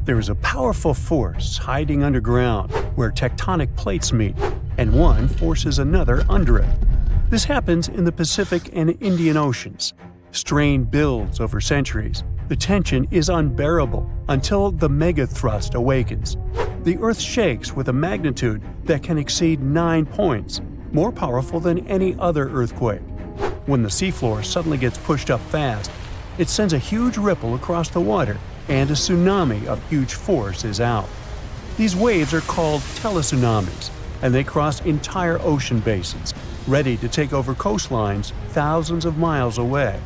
There is a powerful force hiding underground where tectonic plates meet, and one forces another under it. This happens in the Pacific and Indian Oceans. Strain builds over centuries. The tension is unbearable until the megathrust awakens. The Earth shakes with a magnitude that can exceed 9 points, more powerful than any other earthquake. When the seafloor suddenly gets pushed up fast, it sends a huge ripple across the water, and a tsunami of huge force is out. These waves are called teletsunamis, and they cross entire ocean basins, ready to take over coastlines thousands of miles away.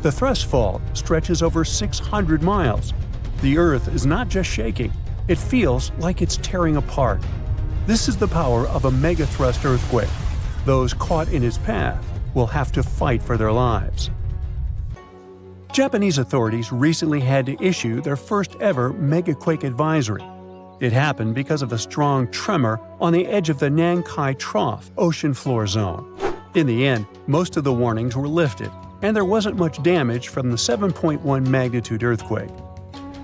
The thrust fault stretches over 600 miles. The Earth is not just shaking, it feels like it's tearing apart. This is the power of a megathrust earthquake. Those caught in its path will have to fight for their lives. Japanese authorities recently had to issue their first ever Megaquake advisory. It happened because of a strong tremor on the edge of the Nankai Trough ocean floor zone. In the end, most of the warnings were lifted, and there wasn't much damage from the 7.1 magnitude earthquake.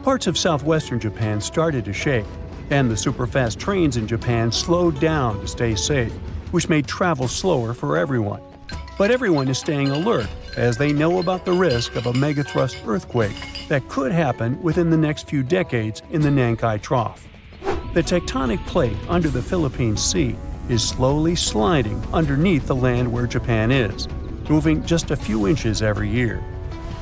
Parts of southwestern Japan started to shake, and the superfast trains in Japan slowed down to stay safe, which made travel slower for everyone. But everyone is staying alert as they know about the risk of a megathrust earthquake that could happen within the next few decades in the Nankai Trough. The tectonic plate under the Philippine Sea is slowly sliding underneath the land where Japan is, moving just a few inches every year.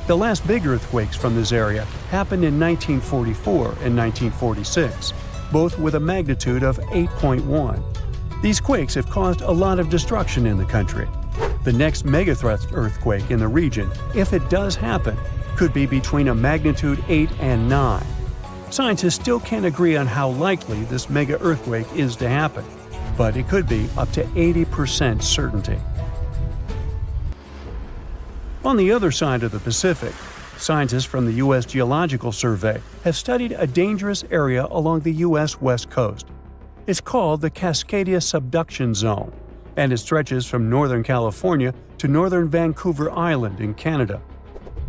The last big earthquakes from this area happened in 1944 and 1946, both with a magnitude of 8.1. These quakes have caused a lot of destruction in the country. The next megathrust earthquake in the region, if it does happen, could be between a magnitude 8 and 9. Scientists still can't agree on how likely this mega-earthquake is to happen, but it could be up to 80% certainty. On the other side of the Pacific, scientists from the U.S. Geological Survey have studied a dangerous area along the U.S. West Coast. It's called the Cascadia subduction zone, and it stretches from northern California to northern Vancouver Island in Canada.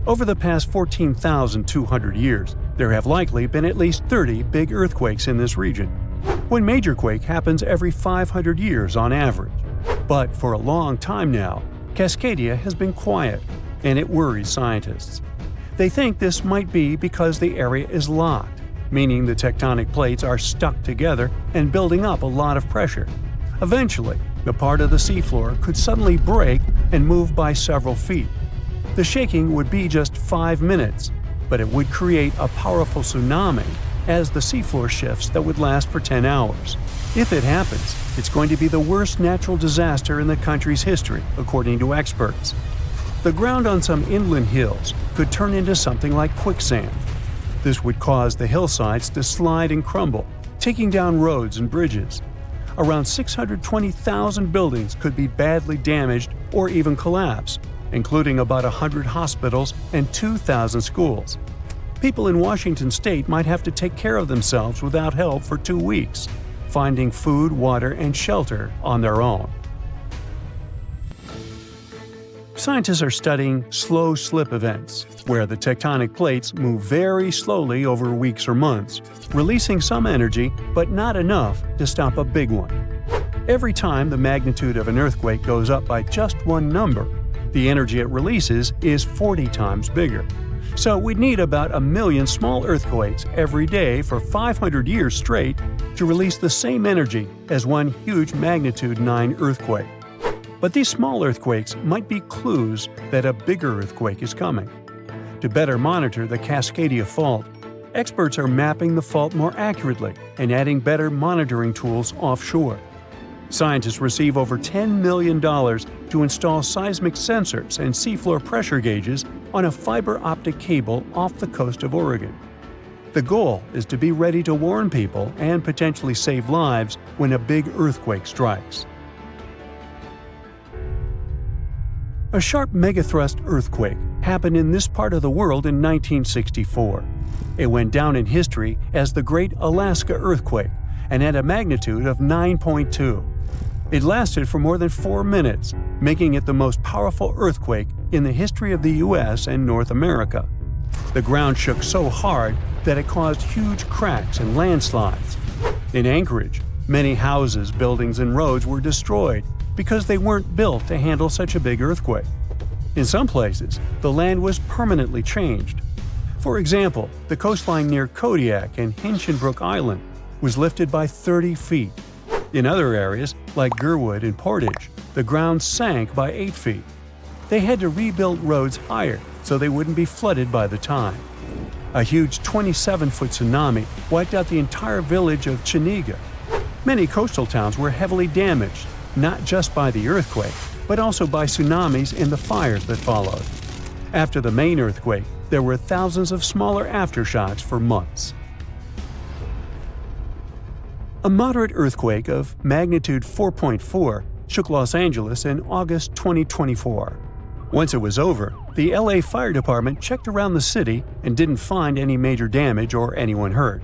Over the past 14,200 years, there have likely been at least 30 big earthquakes in this region. One major quake happens every 500 years on average. But for a long time now, Cascadia has been quiet, and it worries scientists. They think this might be because the area is locked, meaning the tectonic plates are stuck together and building up a lot of pressure. Eventually, the part of the seafloor could suddenly break and move by several feet. The shaking would be just 5 minutes, but it would create a powerful tsunami as the seafloor shifts that would last for 10 hours. If it happens, it's going to be the worst natural disaster in the country's history, according to experts. The ground on some inland hills could turn into something like quicksand. This would cause the hillsides to slide and crumble, taking down roads and bridges. Around 620,000 buildings could be badly damaged or even collapse, including about 100 hospitals and 2,000 schools. People in Washington state might have to take care of themselves without help for 2 weeks, finding food, water, and shelter on their own. Scientists are studying slow slip events, where the tectonic plates move very slowly over weeks or months, releasing some energy but not enough to stop a big one. Every time the magnitude of an earthquake goes up by just one number, the energy it releases is 40 times bigger. So we'd need about 1 million small earthquakes every day for 500 years straight to release the same energy as one huge magnitude 9 earthquake. But these small earthquakes might be clues that a bigger earthquake is coming. To better monitor the Cascadia fault, experts are mapping the fault more accurately and adding better monitoring tools offshore. Scientists receive over $10 million to install seismic sensors and seafloor pressure gauges on a fiber optic cable off the coast of Oregon. The goal is to be ready to warn people and potentially save lives when a big earthquake strikes. A sharp megathrust earthquake happened in this part of the world in 1964. It went down in history as the Great Alaska Earthquake and had a magnitude of 9.2. It lasted for more than 4 minutes, making it the most powerful earthquake in the history of the U.S. and North America. The ground shook so hard that it caused huge cracks and landslides. In Anchorage, many houses, buildings, and roads were destroyed because they weren't built to handle such a big earthquake. In some places, the land was permanently changed. For example, the coastline near Kodiak and Hinchinbrook Island was lifted by 30 feet. In other areas, like Gurwood and Portage, the ground sank by 8 feet. They had to rebuild roads higher so they wouldn't be flooded by the tide. A huge 27-foot tsunami wiped out the entire village of Chiniga. Many coastal towns were heavily damaged, not just by the earthquake, but also by tsunamis and the fires that followed. After the main earthquake, there were thousands of smaller aftershocks for months. A moderate earthquake of magnitude 4.4 shook Los Angeles in August 2024. Once it was over, the LA Fire Department checked around the city and didn't find any major damage or anyone hurt.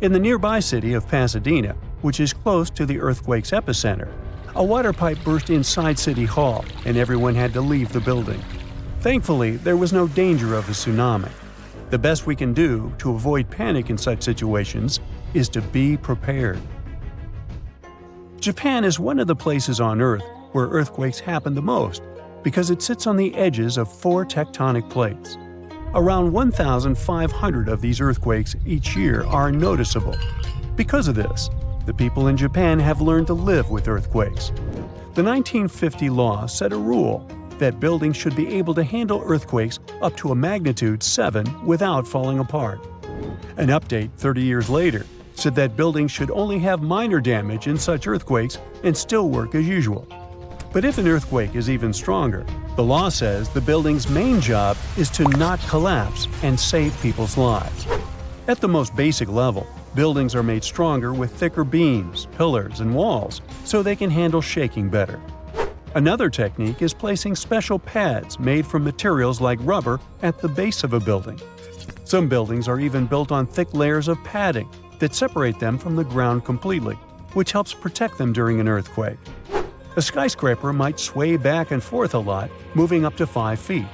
In the nearby city of Pasadena, which is close to the earthquake's epicenter, a water pipe burst inside City Hall and everyone had to leave the building. Thankfully, there was no danger of a tsunami. The best we can do to avoid panic in such situations is to be prepared. Japan is one of the places on Earth where earthquakes happen the most because it sits on the edges of 4 tectonic plates. Around 1,500 of these earthquakes each year are noticeable. Because of this, the people in Japan have learned to live with earthquakes. The 1950 law set a rule that buildings should be able to handle earthquakes up to a magnitude 7 without falling apart. An update 30 years later said that buildings should only have minor damage in such earthquakes and still work as usual. But if an earthquake is even stronger, the law says the building's main job is to not collapse and save people's lives. At the most basic level, buildings are made stronger with thicker beams, pillars, and walls so they can handle shaking better. Another technique is placing special pads made from materials like rubber at the base of a building. Some buildings are even built on thick layers of padding that separate them from the ground completely, which helps protect them during an earthquake. A skyscraper might sway back and forth a lot, moving up to 5 feet.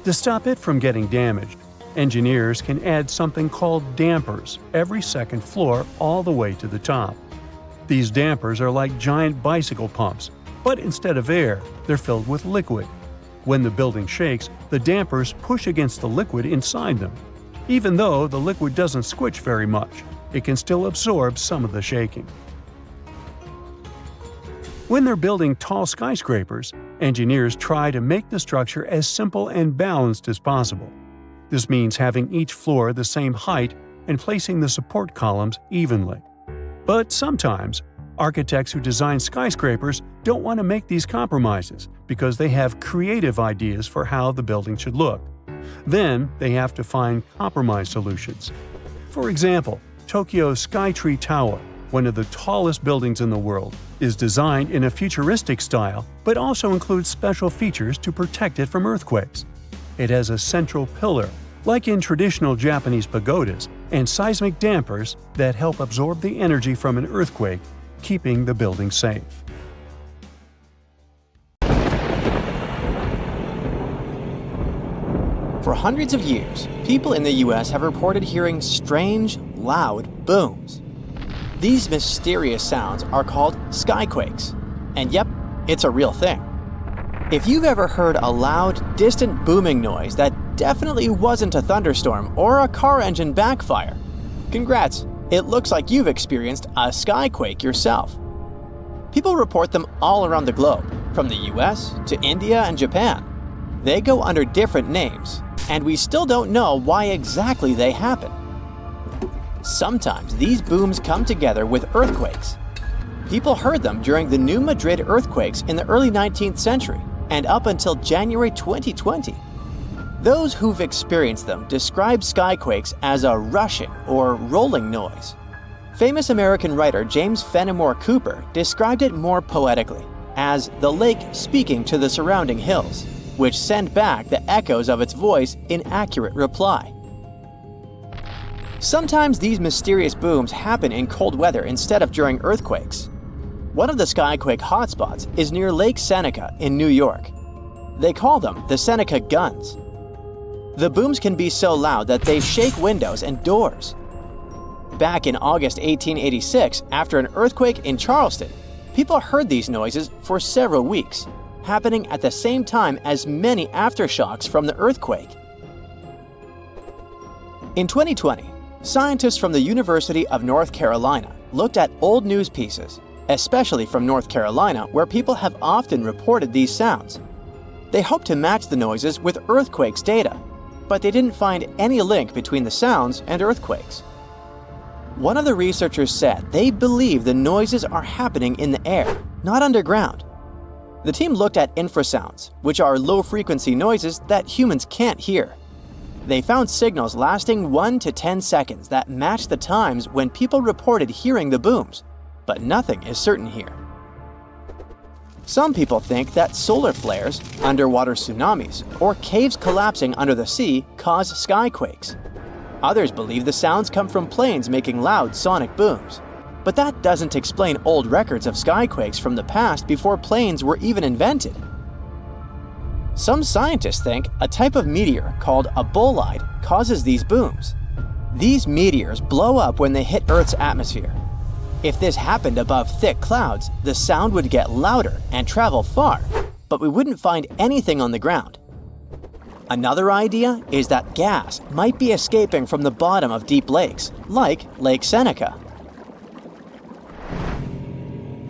To stop it from getting damaged, engineers can add something called dampers every second floor all the way to the top. These dampers are like giant bicycle pumps, but instead of air, they're filled with liquid. When the building shakes, the dampers push against the liquid inside them. Even though the liquid doesn't squish very much, it can still absorb some of the shaking. When they're building tall skyscrapers, engineers try to make the structure as simple and balanced as possible. This means having each floor the same height and placing the support columns evenly. But sometimes, architects who design skyscrapers don't want to make these compromises because they have creative ideas for how the building should look. Then they have to find compromise solutions. For example, Tokyo's Skytree Tower, one of the tallest buildings in the world, is designed in a futuristic style but also includes special features to protect it from earthquakes. It has a central pillar, like in traditional Japanese pagodas, and seismic dampers that help absorb the energy from an earthquake, keeping the building safe. For hundreds of years, people in the US have reported hearing strange, loud booms. These mysterious sounds are called skyquakes. And yep, it's a real thing. If you've ever heard a loud, distant booming noise that definitely wasn't a thunderstorm or a car engine backfire, congrats, it looks like you've experienced a skyquake yourself. People report them all around the globe, from the US to India and Japan. They go under different names, and we still don't know why exactly they happen. Sometimes these booms come together with earthquakes. People heard them during the New Madrid earthquakes in the early 19th century and up until January 2020. Those who've experienced them describe skyquakes as a rushing or rolling noise. Famous American writer James Fenimore Cooper described it more poetically as the lake speaking to the surrounding hills, which send back the echoes of its voice in accurate reply. Sometimes these mysterious booms happen in cold weather instead of during earthquakes. One of the skyquake hotspots is near Lake Seneca in New York. They call them the Seneca Guns. The booms can be so loud that they shake windows and doors. Back in August 1886, after an earthquake in Charleston, people heard these noises for several weeks, happening at the same time as many aftershocks from the earthquake. In 2020, scientists from the University of North Carolina looked at old news pieces, especially from North Carolina, where people have often reported these sounds. They hoped to match the noises with earthquakes data, but they didn't find any link between the sounds and earthquakes. One of the researchers said they believe the noises are happening in the air, not underground. The team looked at infrasounds, which are low-frequency noises that humans can't hear. They found signals lasting 1 to 10 seconds that matched the times when people reported hearing the booms, but nothing is certain here. Some people think that solar flares, underwater tsunamis, or caves collapsing under the sea cause skyquakes. Others believe the sounds come from planes making loud sonic booms. But that doesn't explain old records of skyquakes from the past before planes were even invented. Some scientists think a type of meteor called a bolide causes these booms. These meteors blow up when they hit Earth's atmosphere. If this happened above thick clouds, the sound would get louder and travel far, but we wouldn't find anything on the ground. Another idea is that gas might be escaping from the bottom of deep lakes, like Lake Seneca.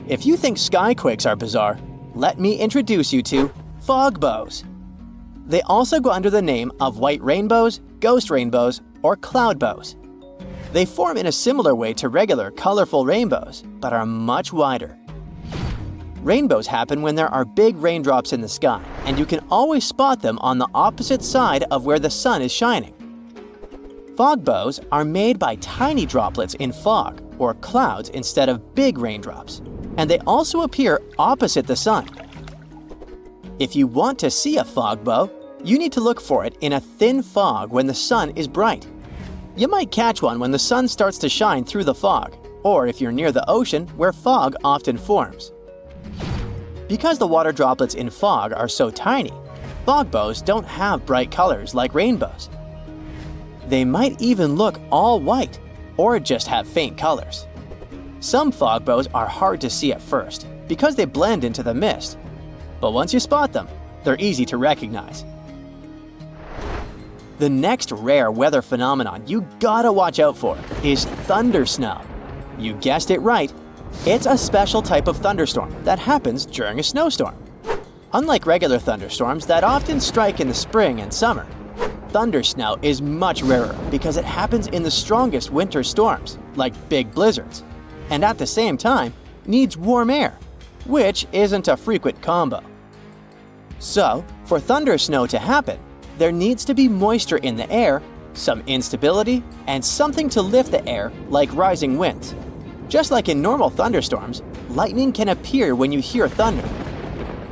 If you think skyquakes are bizarre, let me introduce you to fog bows. They also go under the name of white rainbows, ghost rainbows, or cloud bows. They form in a similar way to regular colorful rainbows, but are much wider. Rainbows happen when there are big raindrops in the sky, and you can always spot them on the opposite side of where the sun is shining. Fog bows are made by tiny droplets in fog, or clouds, instead of big raindrops, and they also appear opposite the sun. If you want to see a fog bow, you need to look for it in a thin fog when the sun is bright. You might catch one when the sun starts to shine through the fog, or if you're near the ocean where fog often forms. Because the water droplets in fog are so tiny, fog bows don't have bright colors like rainbows. They might even look all white, or just have faint colors. Some fog bows are hard to see at first because they blend into the mist, but once you spot them, they're easy to recognize. The next rare weather phenomenon you gotta watch out for is thundersnow. You guessed it right, it's a special type of thunderstorm that happens during a snowstorm. Unlike regular thunderstorms that often strike in the spring and summer, thundersnow is much rarer because it happens in the strongest winter storms, like big blizzards, and at the same time needs warm air, which isn't a frequent combo. So, for thundersnow to happen, there needs to be moisture in the air, some instability, and something to lift the air, like rising winds. Just like in normal thunderstorms, lightning can appear when you hear thunder.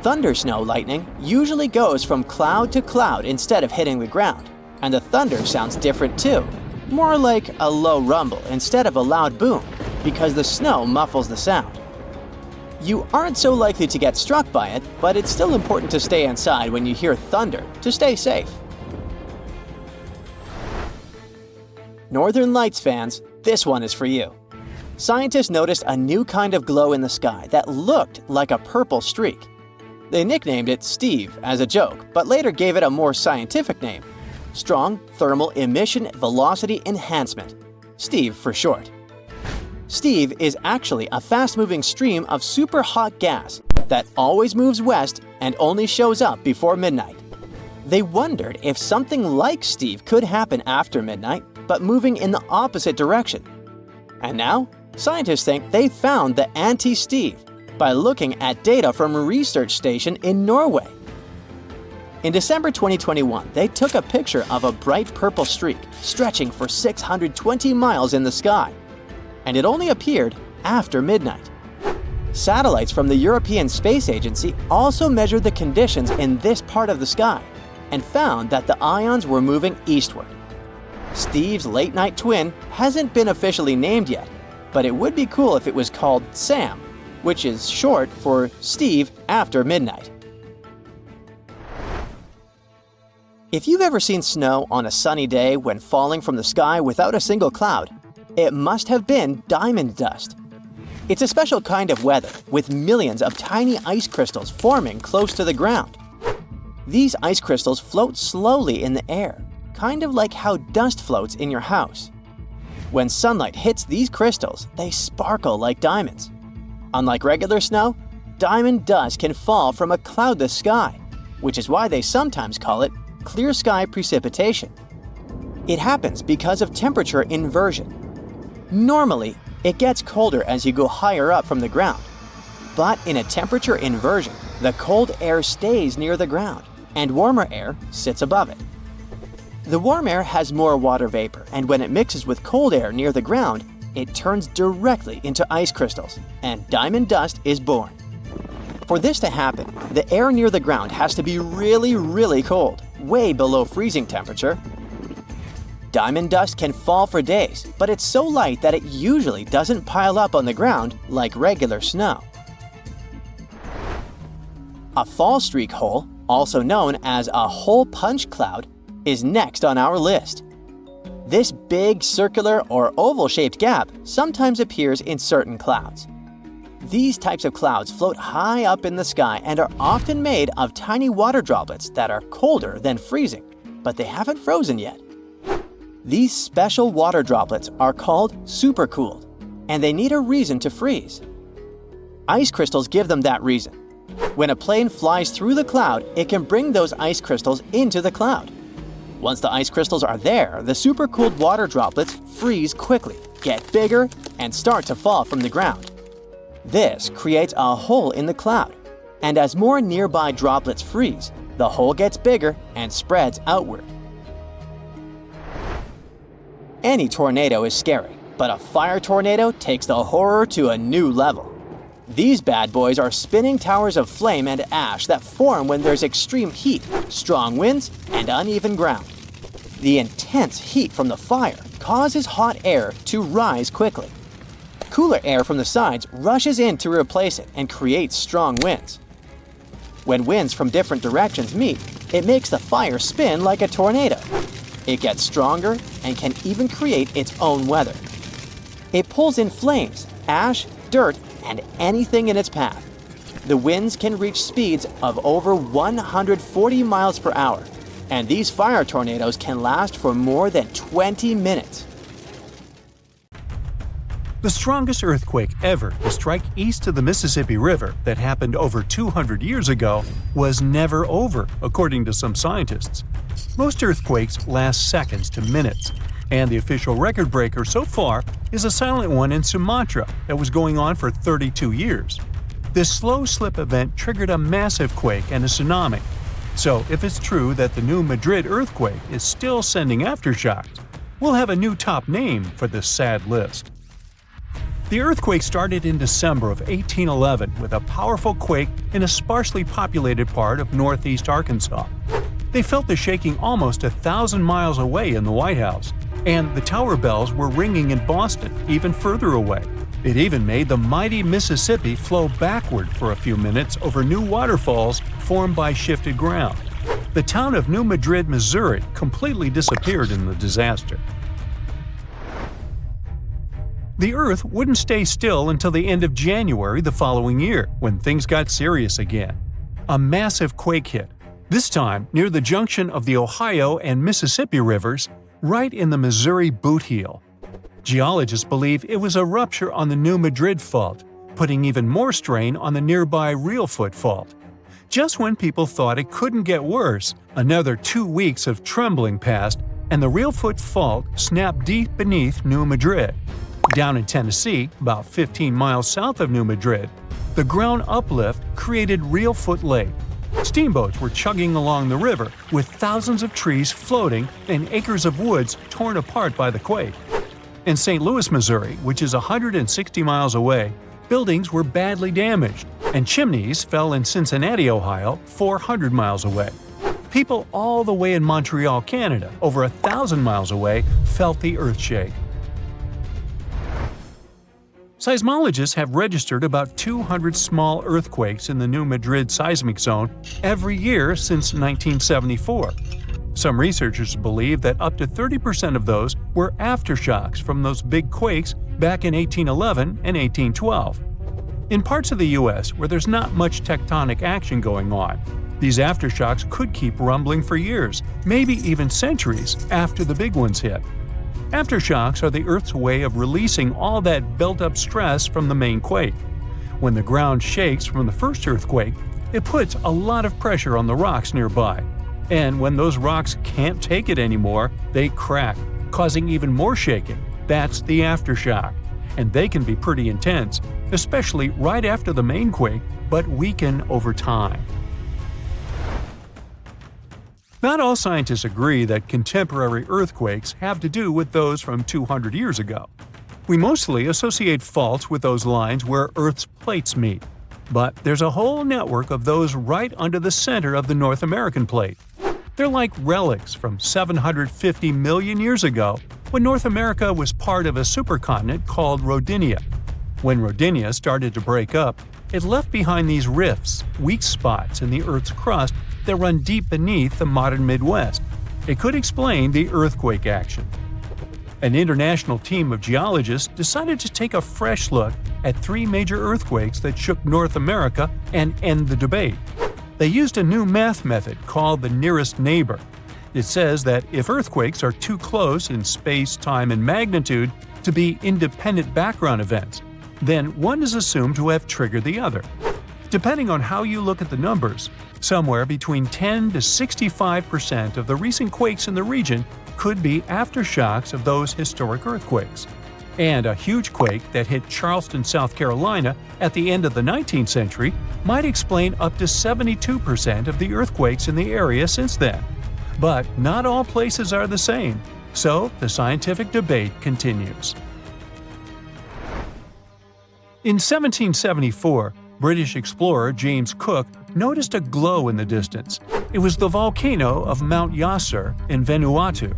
Thundersnow lightning usually goes from cloud to cloud instead of hitting the ground, and the thunder sounds different too, more like a low rumble instead of a loud boom, because the snow muffles the sound. You aren't so likely to get struck by it, but it's still important to stay inside when you hear thunder to stay safe. Northern Lights fans, this one is for you. Scientists noticed a new kind of glow in the sky that looked like a purple streak. They nicknamed it Steve as a joke, but later gave it a more scientific name: Strong Thermal Emission Velocity Enhancement, Steve for short. Steve is actually a fast-moving stream of super hot gas that always moves west and only shows up before midnight. They wondered if something like Steve could happen after midnight, but moving in the opposite direction. And now, scientists think they found the anti-Steve by looking at data from a research station in Norway. In December 2021, they took a picture of a bright purple streak stretching for 620 miles in the sky, and it only appeared after midnight. Satellites from the European Space Agency also measured the conditions in this part of the sky and found that the ions were moving eastward. Steve's late-night twin hasn't been officially named yet, but it would be cool if it was called SAM, which is short for Steve After Midnight. If you've ever seen snow on a sunny day when falling from the sky without a single cloud, it must have been diamond dust. It's a special kind of weather with millions of tiny ice crystals forming close to the ground. These ice crystals float slowly in the air, kind of like how dust floats in your house. When sunlight hits these crystals, they sparkle like diamonds. Unlike regular snow, diamond dust can fall from a cloudless sky, which is why they sometimes call it clear sky precipitation. It happens because of temperature inversion. Normally, it gets colder as you go higher up from the ground. But in a temperature inversion, the cold air stays near the ground, and warmer air sits above it. The warm air has more water vapor, and when it mixes with cold air near the ground, it turns directly into ice crystals, and diamond dust is born. For this to happen, the air near the ground has to be really, really cold, way below freezing temperature. Diamond dust can fall for days, but it's so light that it usually doesn't pile up on the ground like regular snow. A Fallstreak hole, also known as a hole punch cloud, is next on our list. This big circular or oval-shaped gap sometimes appears in certain clouds. These types of clouds float high up in the sky and are often made of tiny water droplets that are colder than freezing, but they haven't frozen yet. These special water droplets are called supercooled, and they need a reason to freeze. Ice crystals give them that reason. When a plane flies through the cloud, it can bring those ice crystals into the cloud. Once the ice crystals are there, the supercooled water droplets freeze quickly, get bigger, and start to fall from the ground. This creates a hole in the cloud, and as more nearby droplets freeze, the hole gets bigger and spreads outward. Any tornado is scary, but a fire tornado takes the horror to a new level. These bad boys are spinning towers of flame and ash that form when there's extreme heat, strong winds, and uneven ground. The intense heat from the fire causes hot air to rise quickly. Cooler air from the sides rushes in to replace it and creates strong winds. When winds from different directions meet, it makes the fire spin like a tornado. It gets stronger and can even create its own weather. It pulls in flames, ash, dirt, and anything in its path. The winds can reach speeds of over 140 miles per hour, and these fire tornadoes can last for more than 20 minutes. The strongest earthquake ever to strike east of the Mississippi River that happened over 200 years ago was never over, according to some scientists. Most earthquakes last seconds to minutes, and the official record breaker so far is a silent one in Sumatra that was going on for 32 years. This slow slip event triggered a massive quake and a tsunami. So if it's true that the new Madrid earthquake is still sending aftershocks, we'll have a new top name for this sad list. The earthquake started in December of 1811 with a powerful quake in a sparsely populated part of northeast Arkansas. They felt the shaking almost 1,000 miles away in the White House, and the tower bells were ringing in Boston, even further away. It even made the mighty Mississippi flow backward for a few minutes over new waterfalls formed by shifted ground. The town of New Madrid, Missouri, completely disappeared in the disaster. The Earth wouldn't stay still until the end of January the following year, when things got serious again. A massive quake hit, this time near the junction of the Ohio and Mississippi rivers, right in the Missouri boot heel. Geologists believe it was a rupture on the New Madrid Fault, putting even more strain on the nearby Reelfoot Fault. Just when people thought it couldn't get worse, another 2 weeks of trembling passed, and the Reelfoot Fault snapped deep beneath New Madrid. Down in Tennessee, about 15 miles south of New Madrid, the ground uplift created Reelfoot Lake. Steamboats were chugging along the river, with thousands of trees floating and acres of woods torn apart by the quake. In St. Louis, Missouri, which is 160 miles away, buildings were badly damaged, and chimneys fell in Cincinnati, Ohio, 400 miles away. People all the way in Montreal, Canada, over 1,000 miles away, felt the earthshake. Seismologists have registered about 200 small earthquakes in the New Madrid seismic zone every year since 1974. Some researchers believe that up to 30% of those were aftershocks from those big quakes back in 1811 and 1812. In parts of the US where there's not much tectonic action going on, these aftershocks could keep rumbling for years, maybe even centuries, after the big ones hit. Aftershocks are the Earth's way of releasing all that built-up stress from the main quake. When the ground shakes from the first earthquake, it puts a lot of pressure on the rocks nearby. And when those rocks can't take it anymore, they crack, causing even more shaking. That's the aftershock. And they can be pretty intense, especially right after the main quake, but weaken over time. Not all scientists agree that contemporary earthquakes have to do with those from 200 years ago. We mostly associate faults with those lines where Earth's plates meet. But there's a whole network of those right under the center of the North American plate. They're like relics from 750 million years ago, when North America was part of a supercontinent called Rodinia. When Rodinia started to break up, it left behind these rifts, weak spots in the Earth's crust that run deep beneath the modern Midwest. It could explain the earthquake action. An international team of geologists decided to take a fresh look at 3 major earthquakes that shook North America and end the debate. They used a new math method called the nearest neighbor. It says that if earthquakes are too close in space, time, and magnitude to be independent background events, then one is assumed to have triggered the other. Depending on how you look at the numbers, somewhere between 10 to 65% of the recent quakes in the region could be aftershocks of those historic earthquakes. And a huge quake that hit Charleston, South Carolina at the end of the 19th century might explain up to 72% of the earthquakes in the area since then. But not all places are the same, so the scientific debate continues. In 1774, British explorer James Cook noticed a glow in the distance. It was the volcano of Mount Yasur in Vanuatu.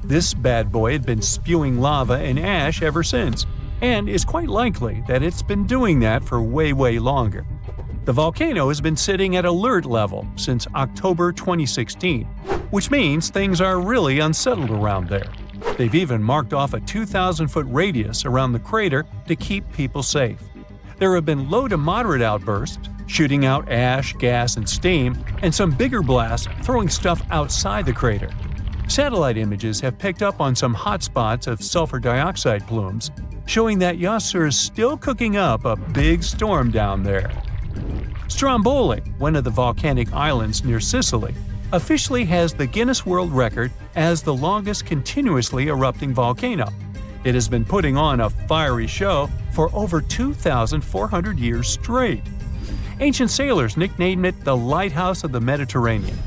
This bad boy had been spewing lava and ash ever since, and it's quite likely that it's been doing that for way longer. The volcano has been sitting at alert level since October 2016, which means things are really unsettled around there. They've even marked off a 2,000-foot radius around the crater to keep people safe. There have been low to moderate outbursts, shooting out ash, gas, and steam, and some bigger blasts throwing stuff outside the crater. Satellite images have picked up on some hotspots of sulfur dioxide plumes, showing that Yasur is still cooking up a big storm down there. Stromboli, one of the volcanic islands near Sicily, officially has the Guinness World Record as the longest continuously erupting volcano. It has been putting on a fiery show for over 2,400 years straight. Ancient sailors nicknamed it the Lighthouse of the Mediterranean.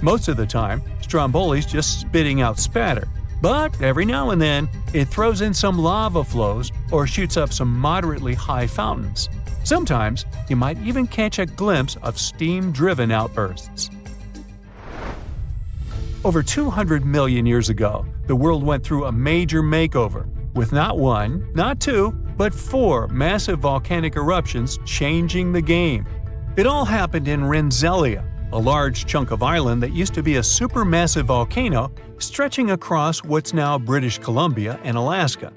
Most of the time, Stromboli's just spitting out spatter, but every now and then it throws in some lava flows or shoots up some moderately high fountains. Sometimes you might even catch a glimpse of steam-driven outbursts. Over 200 million years ago, the world went through a major makeover, with not one, not two, but 4 massive volcanic eruptions changing the game. It all happened in Rensselaer, a large chunk of island that used to be a supermassive volcano stretching across what's now British Columbia and Alaska.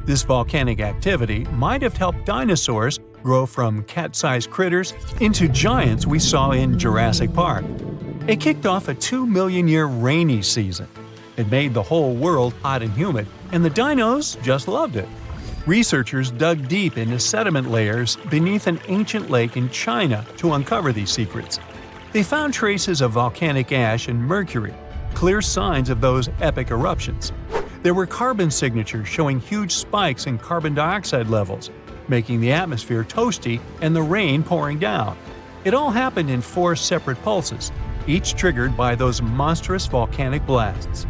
This volcanic activity might have helped dinosaurs grow from cat-sized critters into giants we saw in Jurassic Park. It kicked off a 2-million-year rainy season. It made the whole world hot and humid, and the dinos just loved it. Researchers dug deep into sediment layers beneath an ancient lake in China to uncover these secrets. They found traces of volcanic ash and mercury, clear signs of those epic eruptions. There were carbon signatures showing huge spikes in carbon dioxide levels, making the atmosphere toasty and the rain pouring down. It all happened in 4 separate pulses, each triggered by those monstrous volcanic blasts.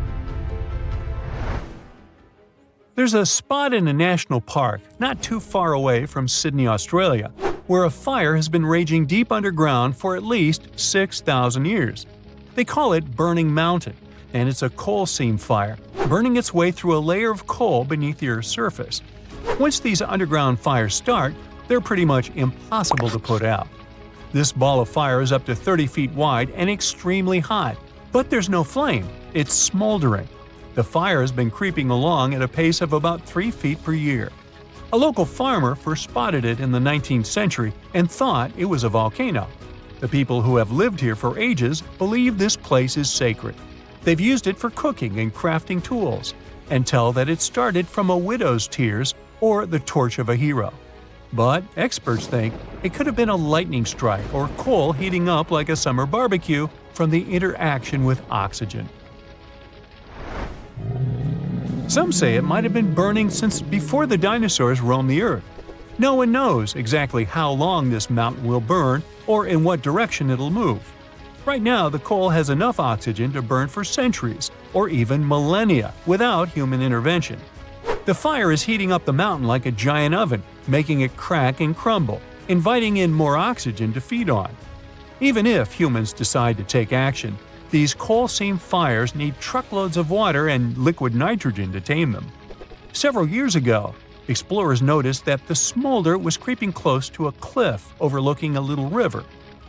There's a spot in a national park not too far away from Sydney, Australia, where a fire has been raging deep underground for at least 6,000 years. They call it Burning Mountain, and it's a coal seam fire, burning its way through a layer of coal beneath the Earth's surface. Once these underground fires start, they're pretty much impossible to put out. This ball of fire is up to 30 feet wide and extremely hot, but there's no flame, It's smoldering. The fire has been creeping along at a pace of about 3 feet per year. A local farmer first spotted it in the 19th century and thought it was a volcano. The people who have lived here for ages believe this place is sacred. They've used it for cooking and crafting tools, and tell that it started from a widow's tears or the torch of a hero. But experts think it could have been a lightning strike or coal heating up like a summer barbecue from the interaction with oxygen. Some say it might have been burning since before the dinosaurs roamed the Earth. No one knows exactly how long this mountain will burn or in what direction it'll move. Right now, the coal has enough oxygen to burn for centuries or even millennia without human intervention. The fire is heating up the mountain like a giant oven, making it crack and crumble, inviting in more oxygen to feed on. Even if humans decide to take action, these coal-seam fires need truckloads of water and liquid nitrogen to tame them. Several years ago, explorers noticed that the smolder was creeping close to a cliff overlooking a little river.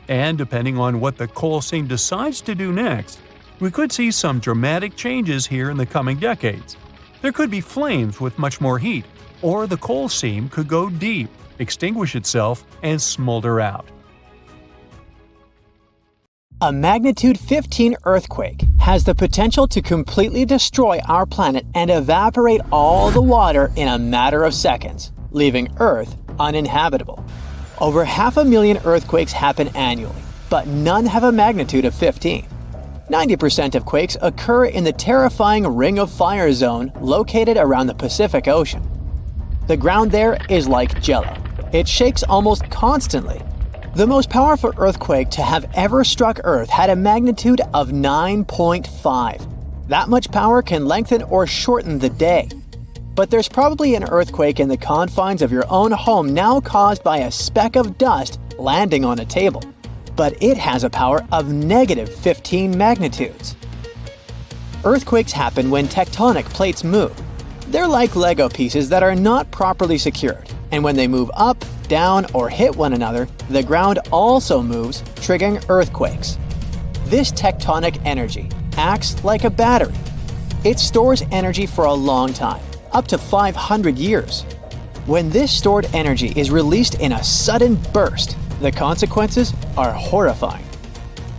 And depending on what the coal seam decides to do next, we could see some dramatic changes here in the coming decades. There could be flames with much more heat, or the coal seam could go deep, extinguish itself, and smolder out. A magnitude 15 earthquake has the potential to completely destroy our planet and evaporate all the water in a matter of seconds, leaving Earth uninhabitable. Over 500,000 earthquakes happen annually, but none have a magnitude of 15. 90% of quakes occur in the terrifying Ring of Fire zone located around the Pacific Ocean. The ground there is like jello. It shakes almost constantly. The most powerful earthquake to have ever struck Earth had a magnitude of 9.5. That much power can lengthen or shorten the day. But there's probably an earthquake in the confines of your own home now caused by a speck of dust landing on a table. But it has a power of negative 15 magnitudes. Earthquakes happen when tectonic plates move. They're like Lego pieces that are not properly secured, and when they move up, down, or hit one another, the ground also moves, triggering earthquakes. This tectonic energy acts like a battery. It stores energy for a long time, up to 500 years. When this stored energy is released in a sudden burst, the consequences are horrifying.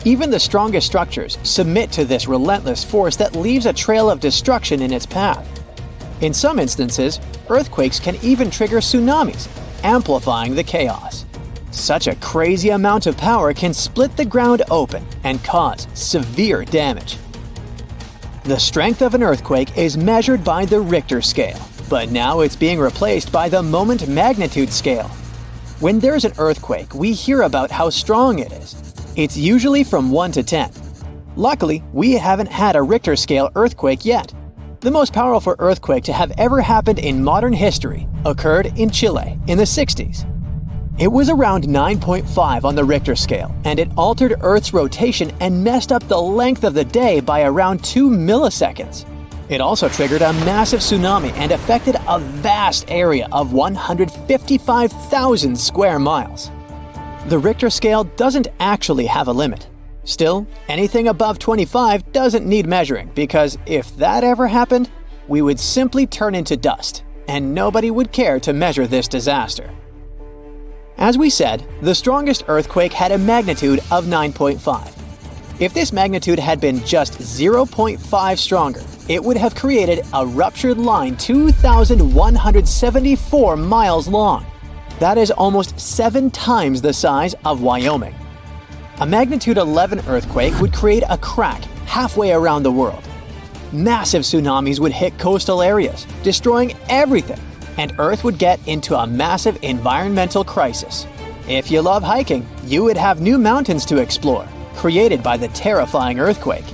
Even the strongest structures submit to this relentless force that leaves a trail of destruction in its path. In some instances, earthquakes can even trigger tsunamis, amplifying the chaos. Such a crazy amount of power can split the ground open and cause severe damage. The strength of an earthquake is measured by the Richter scale, but now it's being replaced by the moment magnitude scale. When there's an earthquake, we hear about how strong it is. It's usually from 1 to 10. Luckily, we haven't had a Richter scale earthquake yet. The most powerful earthquake to have ever happened in modern history occurred in Chile in the 60s. It was around 9.5 on the Richter scale, and it altered Earth's rotation and messed up the length of the day by around 2 milliseconds. It also triggered a massive tsunami and affected a vast area of 155,000 square miles. The Richter scale doesn't actually have a limit. Still, anything above 25 doesn't need measuring, because if that ever happened, we would simply turn into dust, and nobody would care to measure this disaster. As we said, the strongest earthquake had a magnitude of 9.5. If this magnitude had been just 0.5 stronger, it would have created a ruptured line 2,174 miles long. That is almost 7 times the size of Wyoming. A magnitude 11 earthquake would create a crack halfway around the world. Massive tsunamis would hit coastal areas, destroying everything, and Earth would get into a massive environmental crisis. If you love hiking, you would have new mountains to explore, created by the terrifying earthquake.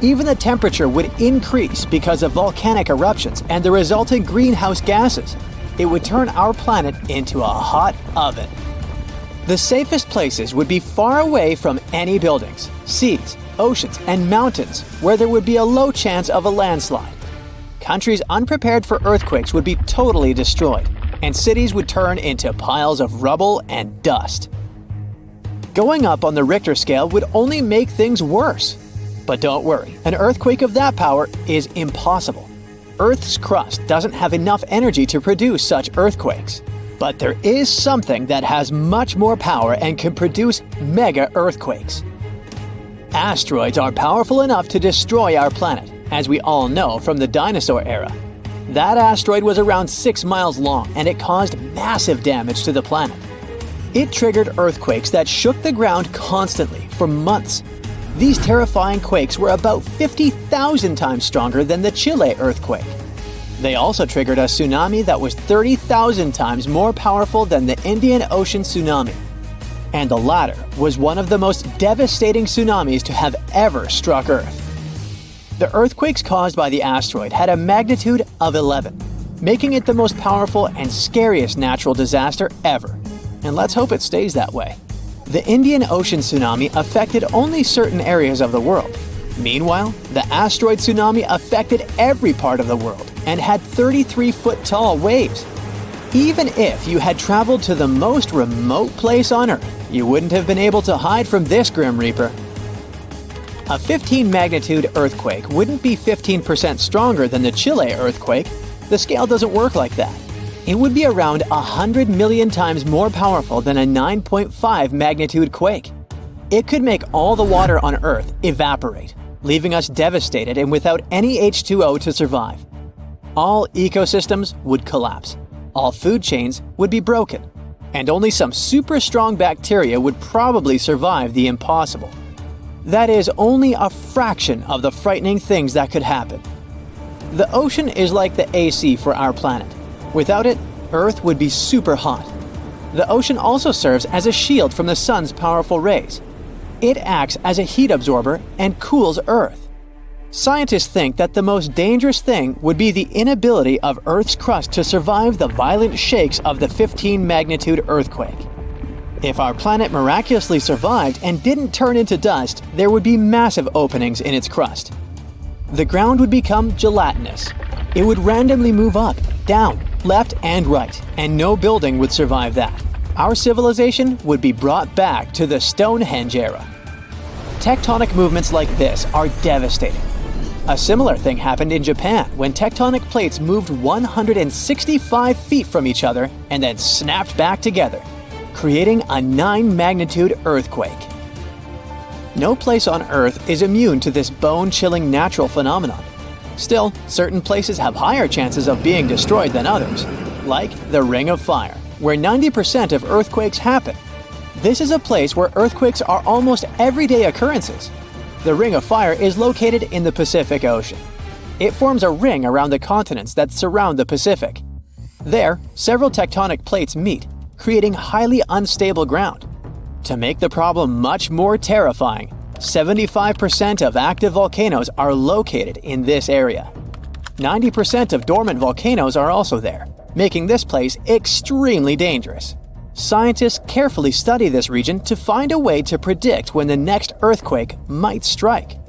Even the temperature would increase because of volcanic eruptions and the resulting greenhouse gases. It would turn our planet into a hot oven. The safest places would be far away from any buildings, seas, oceans, and mountains where there would be a low chance of a landslide. Countries unprepared for earthquakes would be totally destroyed, and cities would turn into piles of rubble and dust. Going up on the Richter scale would only make things worse. But don't worry, an earthquake of that power is impossible. Earth's crust doesn't have enough energy to produce such earthquakes. But there is something that has much more power and can produce mega earthquakes. Asteroids are powerful enough to destroy our planet, as we all know from the dinosaur era. That asteroid was around 6 miles long and it caused massive damage to the planet. It triggered earthquakes that shook the ground constantly for months. These terrifying quakes were about 50,000 times stronger than the Chile earthquake. They also triggered a tsunami that was 30,000 times more powerful than the Indian Ocean tsunami. And the latter was one of the most devastating tsunamis to have ever struck Earth. The earthquakes caused by the asteroid had a magnitude of 11, making it the most powerful and scariest natural disaster ever. And let's hope it stays that way. The Indian Ocean tsunami affected only certain areas of the world. Meanwhile, the asteroid tsunami affected every part of the world and had 33-foot-tall waves. Even if you had traveled to the most remote place on Earth, you wouldn't have been able to hide from this Grim Reaper. A 15-magnitude earthquake wouldn't be 15% stronger than the Chile earthquake. The scale doesn't work like that. It would be around 100 million times more powerful than a 9.5 magnitude quake. It could make all the water on Earth evaporate, leaving us devastated and without any H2O to survive. All ecosystems would collapse, all food chains would be broken, and only some super strong bacteria would probably survive the impossible. That is only a fraction of the frightening things that could happen. The ocean is like the AC for our planet. Without it, Earth would be super hot. The ocean also serves as a shield from the sun's powerful rays. It acts as a heat absorber and cools Earth. Scientists think that the most dangerous thing would be the inability of Earth's crust to survive the violent shakes of the 15-magnitude earthquake. If our planet miraculously survived and didn't turn into dust, there would be massive openings in its crust. The ground would become gelatinous. It would randomly move up, down, left, and right, and no building would survive that. Our civilization would be brought back to the Stonehenge era. Tectonic movements like this are devastating. A similar thing happened in Japan when tectonic plates moved 165 feet from each other and then snapped back together, creating a 9-magnitude earthquake. No place on Earth is immune to this bone-chilling natural phenomenon. Still, certain places have higher chances of being destroyed than others, like the Ring of Fire, where 90% of earthquakes happen. This is a place where earthquakes are almost everyday occurrences. The Ring of Fire is located in the Pacific Ocean. It forms a ring around the continents that surround the Pacific. There, several tectonic plates meet, creating highly unstable ground. To make the problem much more terrifying, 75% of active volcanoes are located in this area. 90% of dormant volcanoes are also there, making this place extremely dangerous. Scientists carefully study this region to find a way to predict when the next earthquake might strike.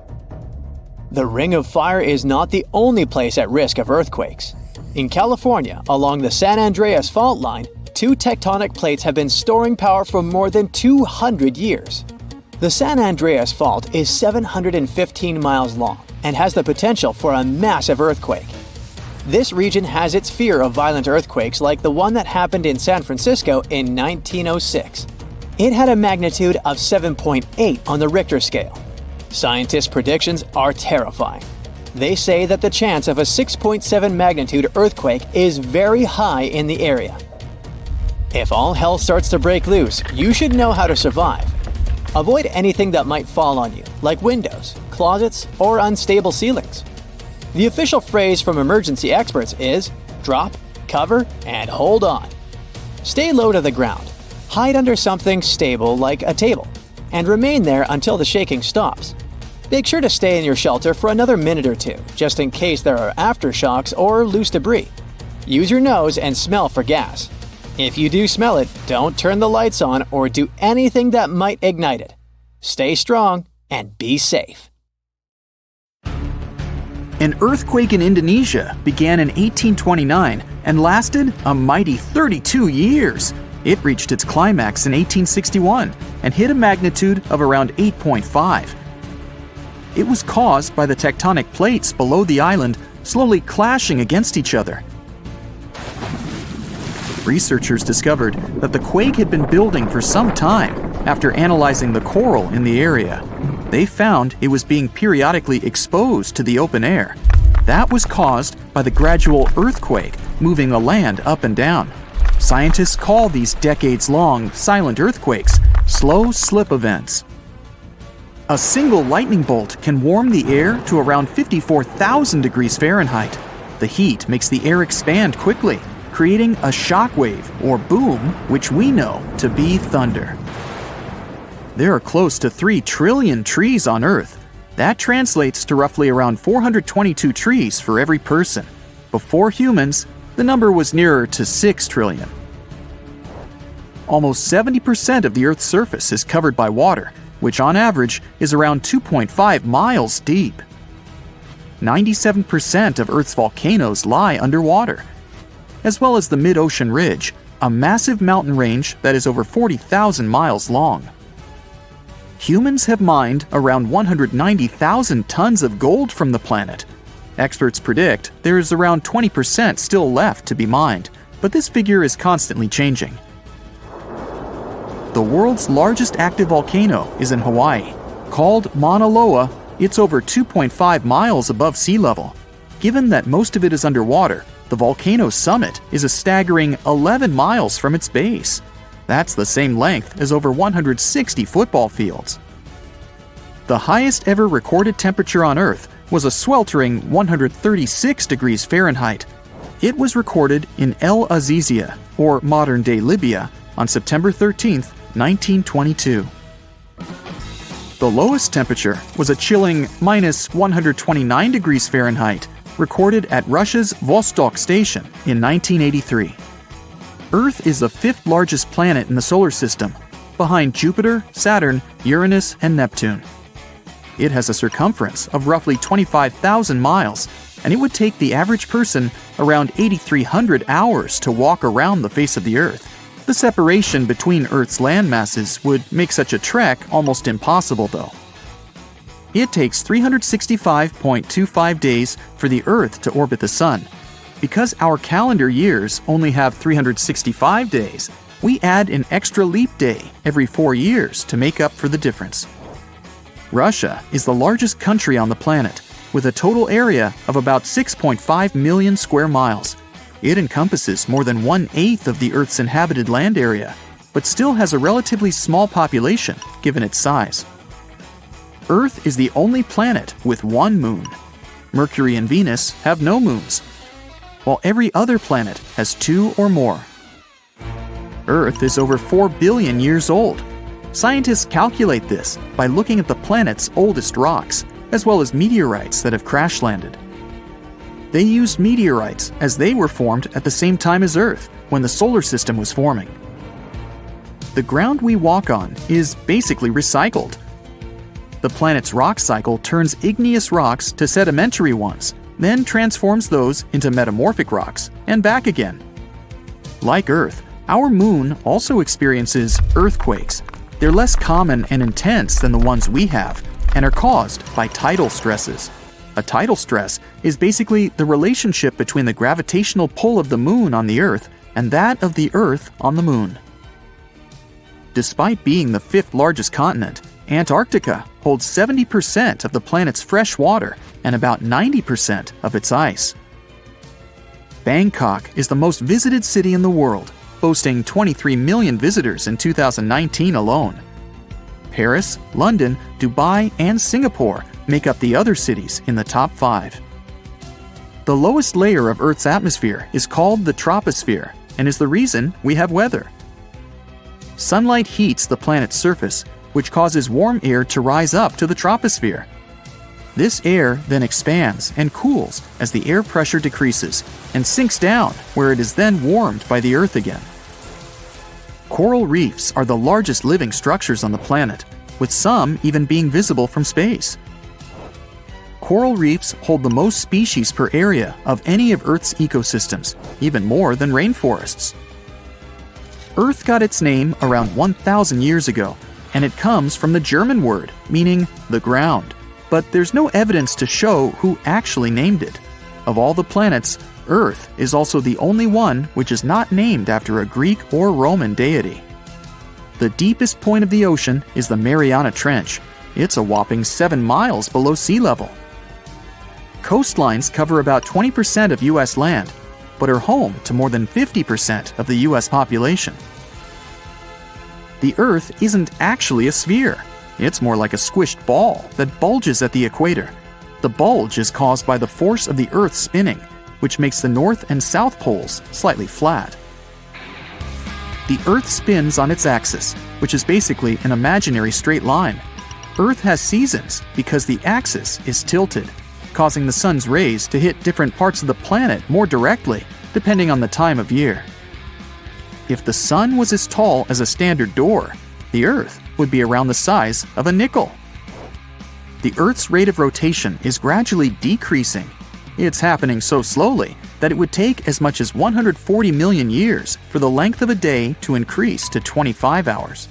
The Ring of Fire is not the only place at risk of earthquakes. In California, along the San Andreas fault line, 2 tectonic plates have been storing power for more than 200 years. The San Andreas Fault is 715 miles long and has the potential for a massive earthquake. This region has its fear of violent earthquakes like the one that happened in San Francisco in 1906. It had a magnitude of 7.8 on the Richter scale. Scientists' predictions are terrifying. They say that the chance of a 6.7 magnitude earthquake is very high in the area. If all hell starts to break loose, you should know how to survive. Avoid anything that might fall on you, like windows, closets, or unstable ceilings. The official phrase from emergency experts is drop, cover, and hold on. Stay low to the ground. Hide under something stable like a table, and remain there until the shaking stops. Make sure to stay in your shelter for another minute or two, just in case there are aftershocks or loose debris. Use your nose and smell for gas. If you do smell it, don't turn the lights on or do anything that might ignite it. Stay strong and be safe. An earthquake in Indonesia began in 1829 and lasted a mighty 32 years. It reached its climax in 1861 and hit a magnitude of around 8.5. It was caused by the tectonic plates below the island slowly clashing against each other. Researchers discovered that the quake had been building for some time after analyzing the coral in the area. They found it was being periodically exposed to the open air. That was caused by the gradual earthquake moving the land up and down. Scientists call these decades-long silent earthquakes slow slip events. A single lightning bolt can warm the air to around 54,000 degrees Fahrenheit. The heat makes the air expand quickly, creating a shock wave or boom, which we know to be thunder. There are close to 3 trillion trees on Earth. That translates to roughly around 422 trees for every person. Before humans, the number was nearer to 6 trillion. Almost 70% of the Earth's surface is covered by water, which on average is around 2.5 miles deep. 97% of Earth's volcanoes lie underwater, as well as the mid-ocean ridge, a massive mountain range that is over 40,000 miles long. Humans have mined around 190,000 tons of gold from the planet. Experts predict there is around 20% still left to be mined, but this figure is constantly changing. The world's largest active volcano is in Hawaii. Called Mauna Loa, it's over 2.5 miles above sea level. Given that most of it is underwater, the volcano's summit is a staggering 11 miles from its base. That's the same length as over 160 football fields. The highest ever recorded temperature on Earth was a sweltering 136 degrees Fahrenheit. It was recorded in El Azizia, or modern-day Libya, on September 13th, 1922. The lowest temperature was a chilling minus 129 degrees Fahrenheit, recorded at Russia's Vostok station in 1983. Earth is the 5th largest planet in the solar system, behind Jupiter, Saturn, Uranus, and Neptune. It has a circumference of roughly 25,000 miles, and it would take the average person around 8,300 hours to walk around the face of the Earth. The separation between Earth's land masses would make such a trek almost impossible, though. It takes 365.25 days for the Earth to orbit the Sun. Because our calendar years only have 365 days, we add an extra leap day every 4 years to make up for the difference. Russia is the largest country on the planet, with a total area of about 6.5 million square miles. It encompasses more than 1/8 of the Earth's inhabited land area, but still has a relatively small population given its size. Earth is the only planet with one moon. Mercury and Venus have no moons, while every other planet has 2 or more. Earth is over 4 billion years old. Scientists calculate this by looking at the planet's oldest rocks, as well as meteorites that have crash-landed. They used meteorites as they were formed at the same time as Earth, when the solar system was forming. The ground we walk on is basically recycled. The planet's rock cycle turns igneous rocks to sedimentary ones, then transforms those into metamorphic rocks, and back again. Like Earth, our moon also experiences earthquakes. They're less common and intense than the ones we have, and are caused by tidal stresses. A tidal stress is basically the relationship between the gravitational pull of the moon on the Earth and that of the Earth on the moon. Despite being the 5th largest continent, Antarctica holds 70% of the planet's fresh water and about 90% of its ice. Bangkok is the most visited city in the world, boasting 23 million visitors in 2019 alone. Paris, London, Dubai, and Singapore make up the other cities in the top 5. The lowest layer of Earth's atmosphere is called the troposphere and is the reason we have weather. Sunlight heats the planet's surface, which causes warm air to rise up to the troposphere. This air then expands and cools as the air pressure decreases and sinks down, where it is then warmed by the Earth again. Coral reefs are the largest living structures on the planet, with some even being visible from space. Coral reefs hold the most species per area of any of Earth's ecosystems, even more than rainforests. Earth got its name around 1,000 years ago, and it comes from the German word meaning the ground. but there's no evidence to show who actually named it. Of all the planets, Earth is also the only one which is not named after a Greek or Roman deity. The deepest point of the ocean is the Mariana Trench. It's a whopping 7 miles below sea level. Coastlines cover about 20% of U.S. land, but are home to more than 50% of the U.S. population. The Earth isn't actually a sphere. It's more like a squished ball that bulges at the equator. The bulge is caused by the force of the Earth spinning, which makes the north and south poles slightly flat. The Earth spins on its axis, which is basically an imaginary straight line. Earth has seasons because the axis is tilted, causing the sun's rays to hit different parts of the planet more directly, depending on the time of year. If the sun was as tall as a standard door, the Earth would be around the size of a nickel. The Earth's rate of rotation is gradually decreasing. It's happening so slowly that it would take as much as 140 million years for the length of a day to increase to 25 hours.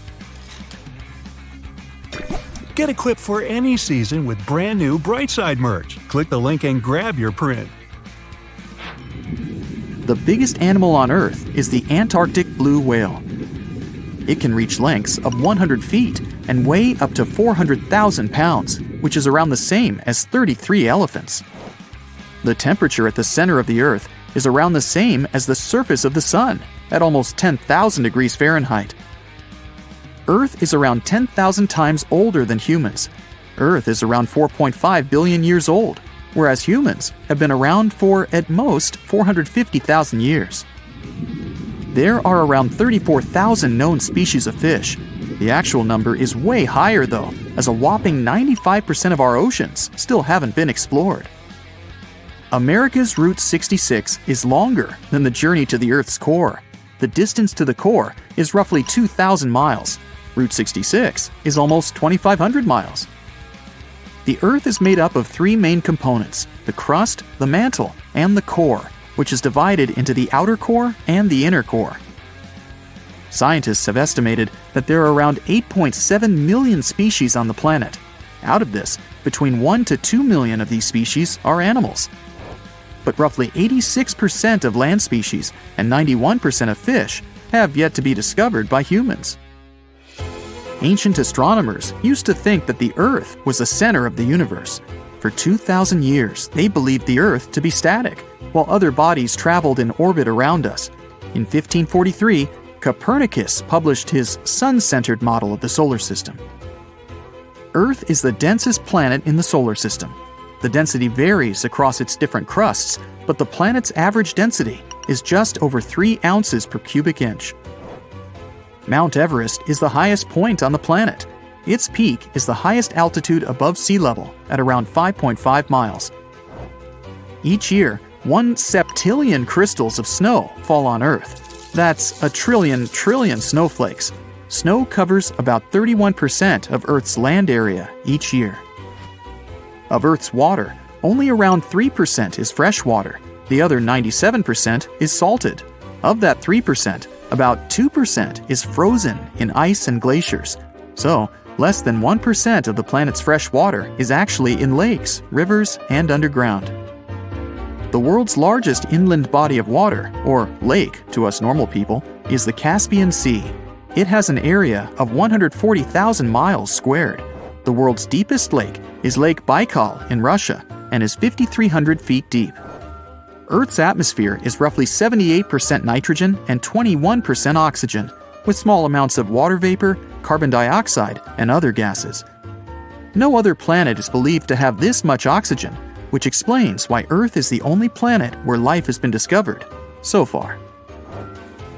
Get equipped for any season with brand new BrightSide merch. Click the link and grab your print. The biggest animal on Earth is the Antarctic blue whale. It can reach lengths of 100 feet and weigh up to 400,000 pounds, which is around the same as 33 elephants. The temperature at the center of the Earth is around the same as the surface of the Sun, at almost 10,000 degrees Fahrenheit. Earth is around 10,000 times older than humans. Earth is around 4.5 billion years old, whereas humans have been around for, at most, 450,000 years. There are around 34,000 known species of fish. The actual number is way higher though, as a whopping 95% of our oceans still haven't been explored. America's Route 66 is longer than the journey to the Earth's core. The distance to the core is roughly 2,000 miles. Route 66 is almost 2,500 miles. The Earth is made up of 3 main components: the crust, the mantle, and the core, which is divided into the outer core and the inner core. Scientists have estimated that there are around 8.7 million species on the planet. Out of this, between 1 to 2 million of these species are animals. But roughly 86% of land species and 91% of fish have yet to be discovered by humans. Ancient astronomers used to think that the Earth was the center of the universe. For 2,000 years, they believed the Earth to be static, while other bodies traveled in orbit around us. In 1543, Copernicus published his sun-centered model of the solar system. Earth is the densest planet in the solar system. The density varies across its different crusts, but the planet's average density is just over 3 ounces per cubic inch. Mount Everest is the highest point on the planet. Its peak is the highest altitude above sea level at around 5.5 miles. Each year, 1 septillion crystals of snow fall on Earth. That's a trillion snowflakes. Snow covers about 31% of Earth's land area each year. Of Earth's water, only around 3% is fresh water. The other 97% is salted. Of that 3%, about 2% is frozen in ice and glaciers. So, less than 1% of the planet's fresh water is actually in lakes, rivers, and underground. The world's largest inland body of water, or lake to us normal people, is the Caspian Sea. It has an area of 140,000 miles squared. The world's deepest lake is Lake Baikal in Russia and is 5,300 feet deep. Earth's atmosphere is roughly 78% nitrogen and 21% oxygen, with small amounts of water vapor, carbon dioxide, and other gases. No other planet is believed to have this much oxygen, which explains why Earth is the only planet where life has been discovered so far.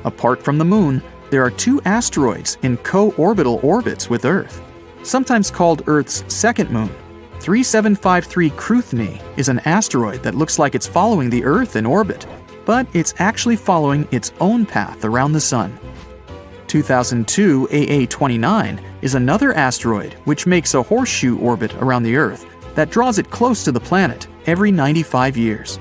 Apart from the Moon, there are 2 asteroids in co-orbital orbits with Earth, sometimes called Earth's second moon. 3753 Cruithne is an asteroid that looks like it's following the Earth in orbit, but it's actually following its own path around the Sun. 2002 AA29 is another asteroid which makes a horseshoe orbit around the Earth that draws it close to the planet every 95 years.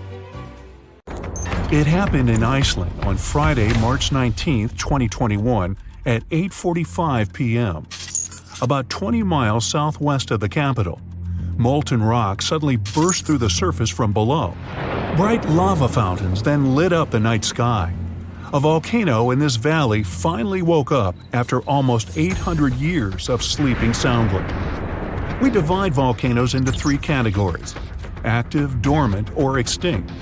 It happened in Iceland on Friday, March 19, 2021 at 8:45 p.m., about 20 miles southwest of the capital. Molten rock suddenly burst through the surface from below. Bright lava fountains then lit up the night sky. A volcano in this valley finally woke up after almost 800 years of sleeping soundly. We divide volcanoes into three categories: active, dormant, or extinct.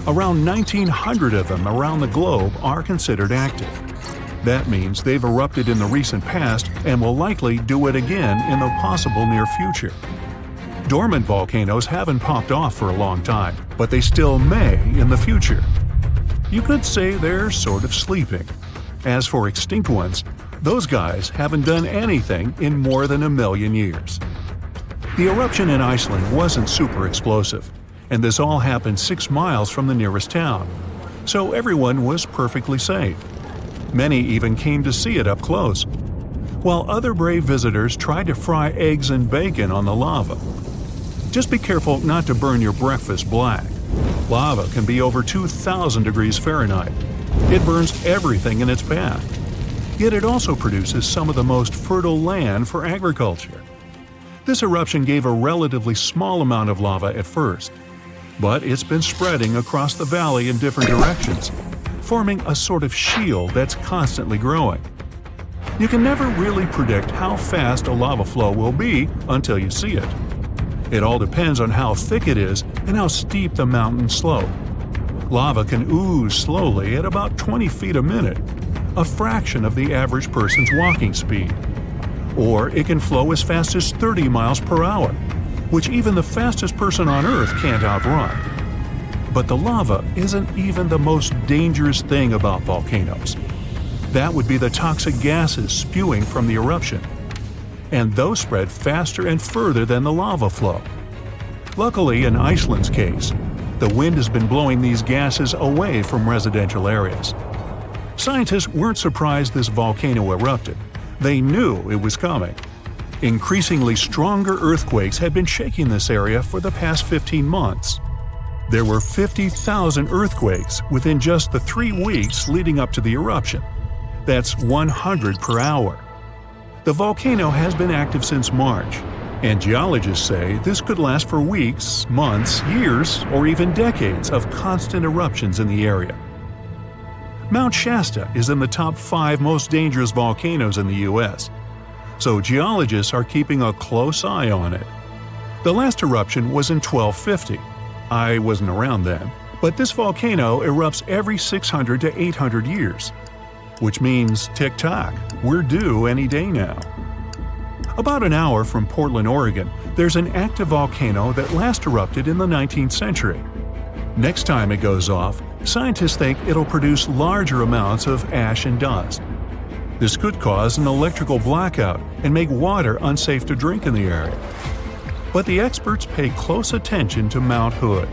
Around 1,900 of them around the globe are considered active. That means they've erupted in the recent past and will likely do it again in the possible near future. Dormant volcanoes haven't popped off for a long time, but they still may in the future. You could say they're sort of sleeping. As for extinct ones, those guys haven't done anything in more than 1,000,000 years. The eruption in Iceland wasn't super explosive, and this all happened 6 miles from the nearest town, so everyone was perfectly safe. Many even came to see it up close, while other brave visitors tried to fry eggs and bacon on the lava. Just be careful not to burn your breakfast black. Lava can be over 2,000 degrees Fahrenheit. It burns everything in its path. Yet it also produces some of the most fertile land for agriculture. This eruption gave a relatively small amount of lava at first, but it's been spreading across the valley in different directions, forming a sort of shield that's constantly growing. You can never really predict how fast a lava flow will be until you see it. It all depends on how thick it is and how steep the mountain slope. Lava can ooze slowly at about 20 feet a minute, a fraction of the average person's walking speed. Or it can flow as fast as 30 miles per hour, which even the fastest person on Earth can't outrun. But the lava isn't even the most dangerous thing about volcanoes. That would be the toxic gases spewing from the eruption. And those spread faster and further than the lava flow. Luckily, in Iceland's case, the wind has been blowing these gases away from residential areas. Scientists weren't surprised this volcano erupted. They knew it was coming. Increasingly stronger earthquakes had been shaking this area for the past 15 months. There were 50,000 earthquakes within just the 3 weeks leading up to the eruption. That's 100 per hour. The volcano has been active since March, and geologists say this could last for weeks, months, years, or even decades of constant eruptions in the area. Mount Shasta is in the top 5 most dangerous volcanoes in the U.S., so geologists are keeping a close eye on it. The last eruption was in 1250. I wasn't around then, but this volcano erupts every 600 to 800 years. Which means, tick-tock, we're due any day now. About an hour from Portland, Oregon, there's an active volcano that last erupted in the 19th century. Next time it goes off, scientists think it'll produce larger amounts of ash and dust. This could cause an electrical blackout and make water unsafe to drink in the area. But the experts pay close attention to Mount Hood.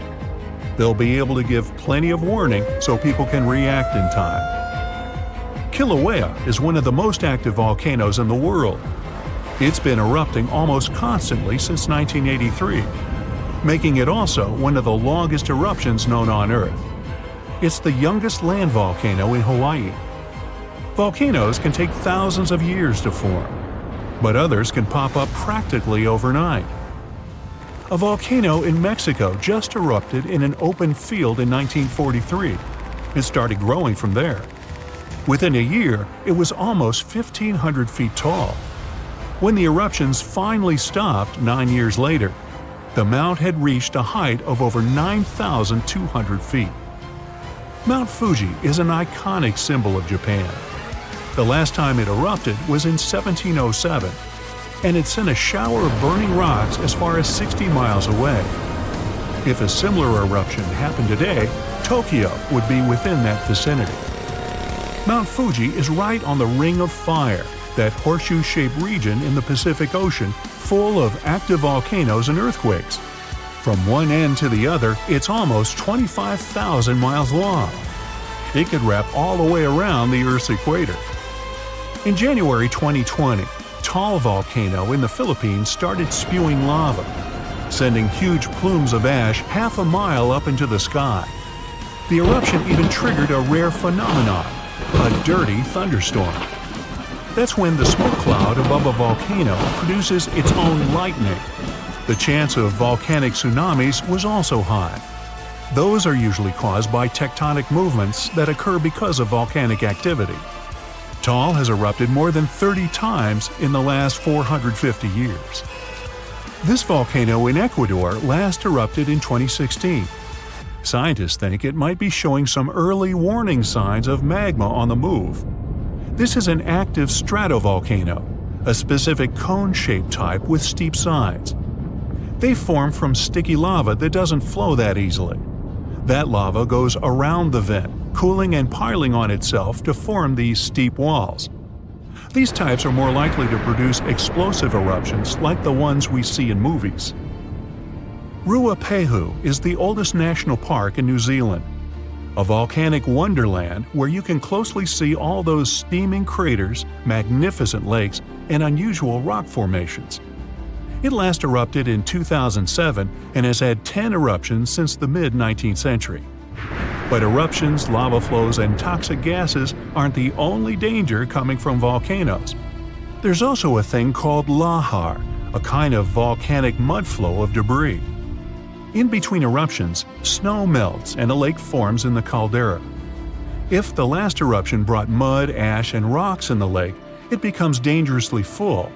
They'll be able to give plenty of warning so people can react in time. Kilauea is one of the most active volcanoes in the world. It's been erupting almost constantly since 1983, making it also one of the longest eruptions known on Earth. It's the youngest land volcano in Hawaii. Volcanoes can take thousands of years to form, but others can pop up practically overnight. A volcano in Mexico just erupted in an open field in 1943. It started growing from there. Within a year, it was almost 1,500 feet tall. When the eruptions finally stopped 9 years later, the mount had reached a height of over 9,200 feet. Mount Fuji is an iconic symbol of Japan. The last time it erupted was in 1707, and it sent a shower of burning rocks as far as 60 miles away. If a similar eruption happened today, Tokyo would be within that vicinity. Mount Fuji is right on the Ring of Fire, that horseshoe-shaped region in the Pacific Ocean full of active volcanoes and earthquakes. From one end to the other, it's almost 25,000 miles long. It could wrap all the way around the Earth's equator. In January 2020, Taal volcano in the Philippines started spewing lava, sending huge plumes of ash half a mile up into the sky. The eruption even triggered a rare phenomenon, a dirty thunderstorm. That's when the smoke cloud above a volcano produces its own lightning. The chance of volcanic tsunamis was also high. Those are usually caused by tectonic movements that occur because of volcanic activity. Taal has erupted more than 30 times in the last 450 years. This volcano in Ecuador last erupted in 2016. Scientists think it might be showing some early warning signs of magma on the move. This is an active stratovolcano, a specific cone-shaped type with steep sides. They form from sticky lava that doesn't flow that easily. That lava goes around the vent, cooling and piling on itself to form these steep walls. These types are more likely to produce explosive eruptions like the ones we see in movies. Ruapehu is the oldest national park in New Zealand, a volcanic wonderland where you can closely see all those steaming craters, magnificent lakes, and unusual rock formations. It last erupted in 2007 and has had 10 eruptions since the mid-19th century. But eruptions, lava flows, and toxic gases aren't the only danger coming from volcanoes. There's also a thing called lahar, a kind of volcanic mud flow of debris. In between eruptions, snow melts and a lake forms in the caldera. If the last eruption brought mud, ash, and rocks in the lake, it becomes dangerously full.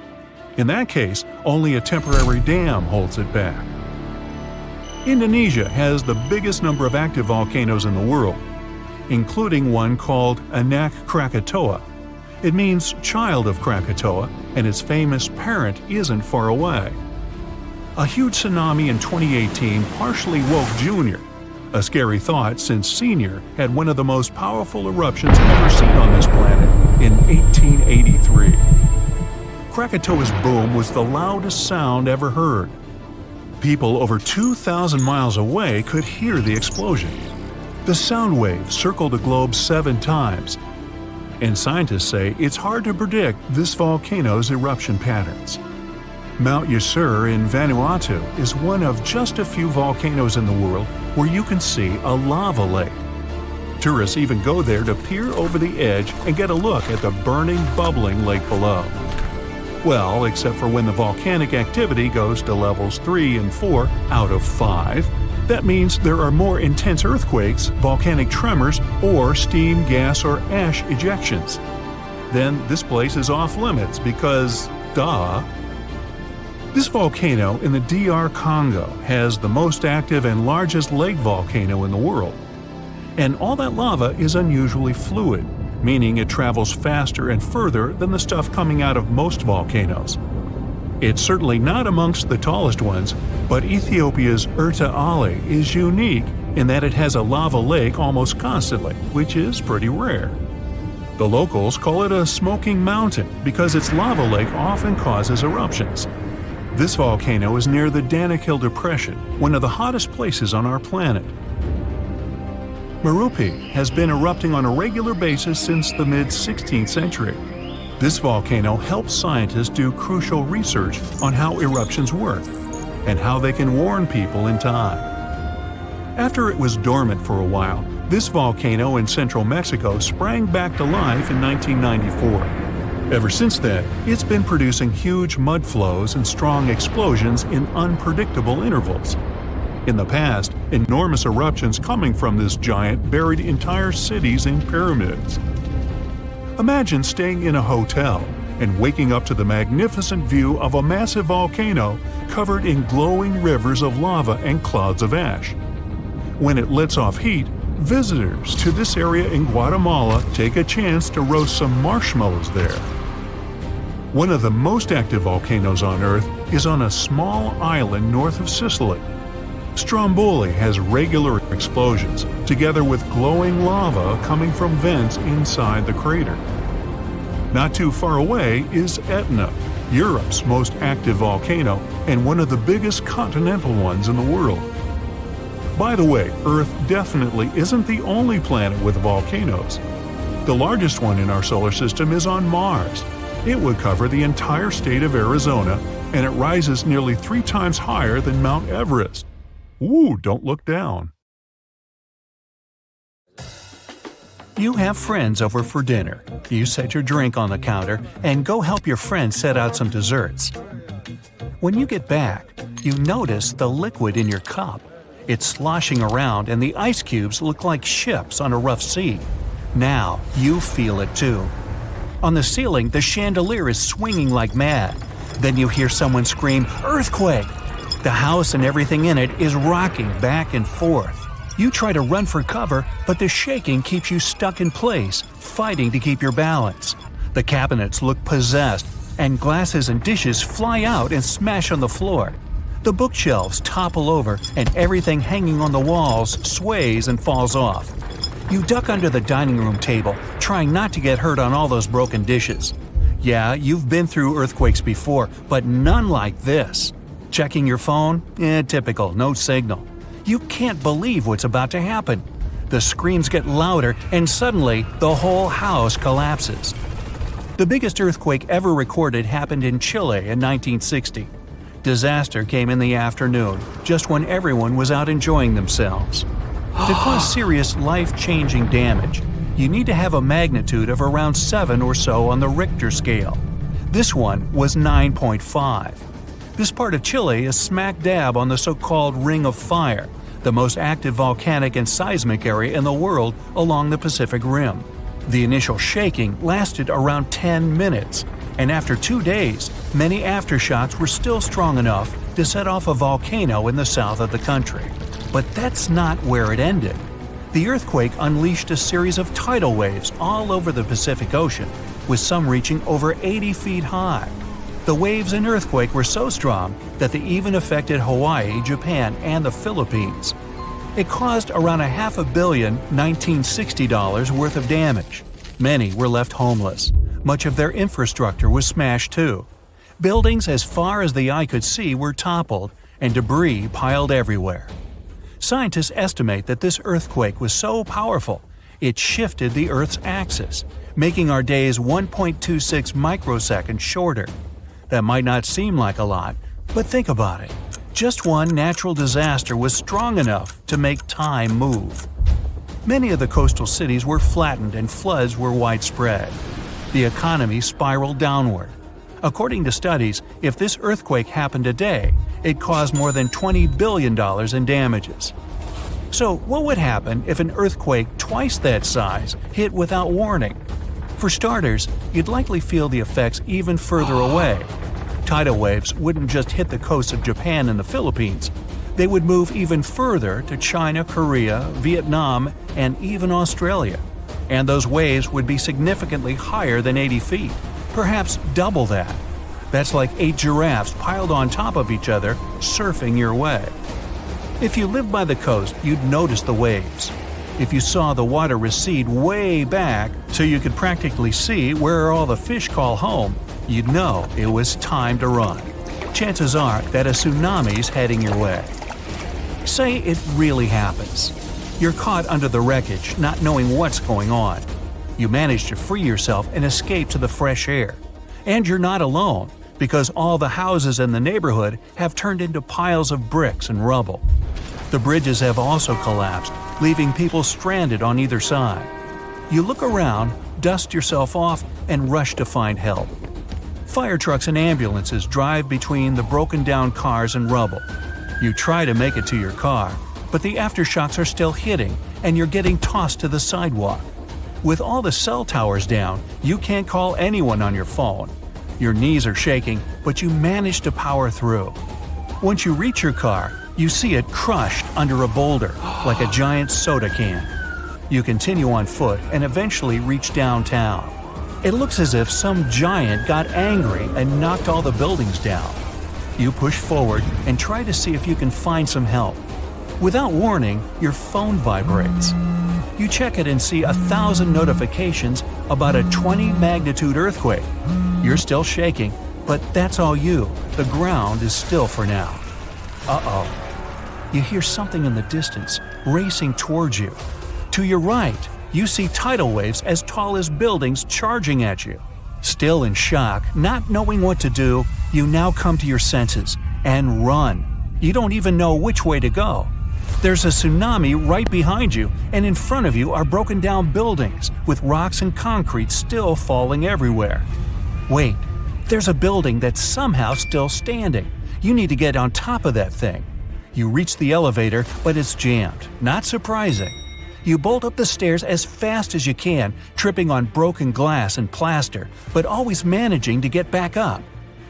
In that case, only a temporary dam holds it back. Indonesia has the biggest number of active volcanoes in the world, including one called Anak Krakatoa. It means child of Krakatoa, and its famous parent isn't far away. A huge tsunami in 2018 partially woke Junior, a scary thought since Senior had one of the most powerful eruptions ever seen on this planet in 1883. Krakatoa's boom was the loudest sound ever heard. People over 2,000 miles away could hear the explosion. The sound wave circled the globe 7 times, and scientists say it's hard to predict this volcano's eruption patterns. Mount Yasur in Vanuatu is one of just a few volcanoes in the world where you can see a lava lake. Tourists even go there to peer over the edge and get a look at the burning, bubbling lake below. Well, except for when the volcanic activity goes to levels 3 and 4 out of 5. That means there are more intense earthquakes, volcanic tremors, or steam, gas, or ash ejections. Then this place is off limits because, duh. This volcano in the DR Congo has the most active and largest lake volcano in the world. And all that lava is unusually fluid, meaning it travels faster and further than the stuff coming out of most volcanoes. It's certainly not amongst the tallest ones, but Ethiopia's Erta Ali is unique in that it has a lava lake almost constantly, which is pretty rare. The locals call it a smoking mountain because its lava lake often causes eruptions. This volcano is near the Danakil Depression, one of the hottest places on our planet. Merupi has been erupting on a regular basis since the mid-16th century. This volcano helps scientists do crucial research on how eruptions work and how they can warn people in time. After it was dormant for a while, this volcano in central Mexico sprang back to life in 1994. Ever since then, it's been producing huge mud flows and strong explosions in unpredictable intervals. In the past, enormous eruptions coming from this giant buried entire cities in pyramids. Imagine staying in a hotel and waking up to the magnificent view of a massive volcano covered in glowing rivers of lava and clouds of ash. When it lets off heat, visitors to this area in Guatemala take a chance to roast some marshmallows there. One of the most active volcanoes on Earth is on a small island north of Sicily. Stromboli has regular explosions, together with glowing lava coming from vents inside the crater. Not too far away is Etna, Europe's most active volcano and one of the biggest continental ones in the world. By the way, Earth definitely isn't the only planet with volcanoes. The largest one in our solar system is on Mars. It would cover the entire state of Arizona, and it rises nearly 3 times higher than Mount Everest. Ooh, don't look down. You have friends over for dinner. You set your drink on the counter and go help your friend set out some desserts. When you get back, You notice the liquid in your cup. It's sloshing around and the ice cubes look like ships on a rough sea. Now you feel it too. On the ceiling, the chandelier is swinging like mad. Then you hear someone scream, "Earthquake!" The house and everything in it is rocking back and forth. You try to run for cover, but the shaking keeps you stuck in place, fighting to keep your balance. The cabinets look possessed, and glasses and dishes fly out and smash on the floor. The bookshelves topple over, and everything hanging on the walls sways and falls off. You duck under the dining room table, trying not to get hurt on all those broken dishes. Yeah, you've been through earthquakes before, but none like this. Checking your phone? Typical, no signal. You can't believe what's about to happen. The screams get louder, and suddenly, the whole house collapses. The biggest earthquake ever recorded happened in Chile in 1960. Disaster came in the afternoon, just when everyone was out enjoying themselves. To cause serious, life-changing damage, you need to have a magnitude of around 7 or so on the Richter scale. This one was 9.5. This part of Chile is smack dab on the so-called Ring of Fire, the most active volcanic and seismic area in the world along the Pacific Rim. The initial shaking lasted around 10 minutes, and after 2 days, many aftershocks were still strong enough to set off a volcano in the south of the country. But that's not where it ended. The earthquake unleashed a series of tidal waves all over the Pacific Ocean, with some reaching over 80 feet high. The waves and earthquake were so strong that they even affected Hawaii, Japan, and the Philippines. It caused around $500 million $1960 worth of damage. Many were left homeless. Much of their infrastructure was smashed too. Buildings as far as the eye could see were toppled, and debris piled everywhere. Scientists estimate that this earthquake was so powerful, it shifted the Earth's axis, making our days 1.26 microseconds shorter. That might not seem like a lot, but think about it. Just one natural disaster was strong enough to make time move. Many of the coastal cities were flattened and floods were widespread. The economy spiraled downward. According to studies, if this earthquake happened today, it caused more than $20 billion in damages. So what would happen if an earthquake twice that size hit without warning? For starters, you'd likely feel the effects even further away. Tidal waves wouldn't just hit the coasts of Japan and the Philippines. They would move even further to China, Korea, Vietnam, and even Australia. And those waves would be significantly higher than 80 feet, perhaps double that. That's like 8 giraffes piled on top of each other, surfing your way. If you lived by the coast, you'd notice the waves. If you saw the water recede way back so you could practically see where all the fish call home, you'd know it was time to run. Chances are that a tsunami's heading your way. Say it really happens. You're caught under the wreckage, not knowing what's going on. You manage to free yourself and escape to the fresh air. And you're not alone, because all the houses in the neighborhood have turned into piles of bricks and rubble. The bridges have also collapsed, leaving people stranded on either side. You look around, dust yourself off, and rush to find help. Fire trucks and ambulances drive between the broken-down cars and rubble. You try to make it to your car, but the aftershocks are still hitting, and you're getting tossed to the sidewalk. With all the cell towers down, you can't call anyone on your phone. Your knees are shaking, but you manage to power through. Once you reach your car, you see it crushed under a boulder, like a giant soda can. You continue on foot and eventually reach downtown. It looks as if some giant got angry and knocked all the buildings down. You push forward and try to see if you can find some help. Without warning, your phone vibrates. You check it and see 1,000 notifications about a 20-magnitude earthquake. You're still shaking, but that's all you. The ground is still for now. Uh-oh. You hear something in the distance, racing towards you. To your right, you see tidal waves as tall as buildings charging at you. Still in shock, not knowing what to do, you now come to your senses and run. You don't even know which way to go. There's a tsunami right behind you, and in front of you are broken down buildings with rocks and concrete still falling everywhere. Wait, there's a building that's somehow still standing, You need to get on top of that thing. You reach the elevator, but it's jammed. Not surprising. You bolt up the stairs as fast as you can, tripping on broken glass and plaster, but always managing to get back up.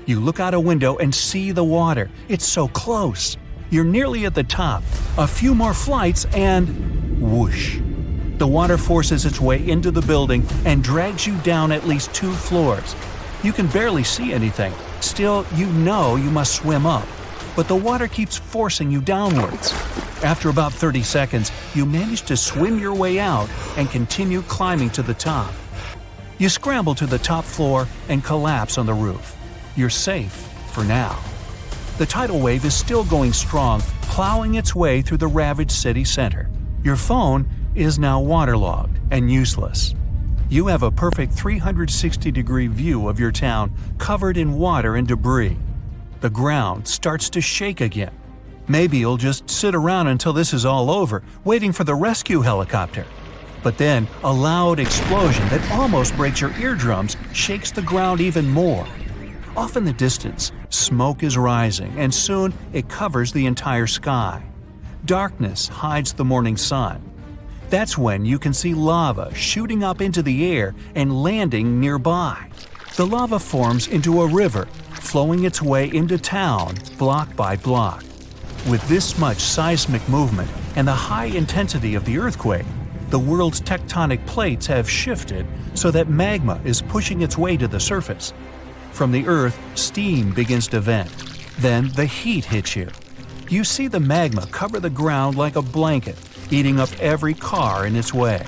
You look out a window and see the water. It's so close. You're nearly at the top. A few more flights and… whoosh. The water forces its way into the building and drags you down at least 2 floors. You can barely see anything. Still, you know you must swim up. But the water keeps forcing you downwards. After about 30 seconds, you manage to swim your way out and continue climbing to the top. You scramble to the top floor and collapse on the roof. You're safe for now. The tidal wave is still going strong, plowing its way through the ravaged city center. Your phone is now waterlogged and useless. You have a perfect 360-degree view of your town covered in water and debris. The ground starts to shake again. Maybe you'll just sit around until this is all over, waiting for the rescue helicopter. But then, a loud explosion that almost breaks your eardrums shakes the ground even more. Off in the distance, smoke is rising, and soon it covers the entire sky. Darkness hides the morning sun. That's when you can see lava shooting up into the air and landing nearby. The lava forms into a river, flowing its way into town block by block. With this much seismic movement and the high intensity of the earthquake, the world's tectonic plates have shifted so that magma is pushing its way to the surface. From the earth, steam begins to vent. Then the heat hits you. You see the magma cover the ground like a blanket, eating up every car in its way.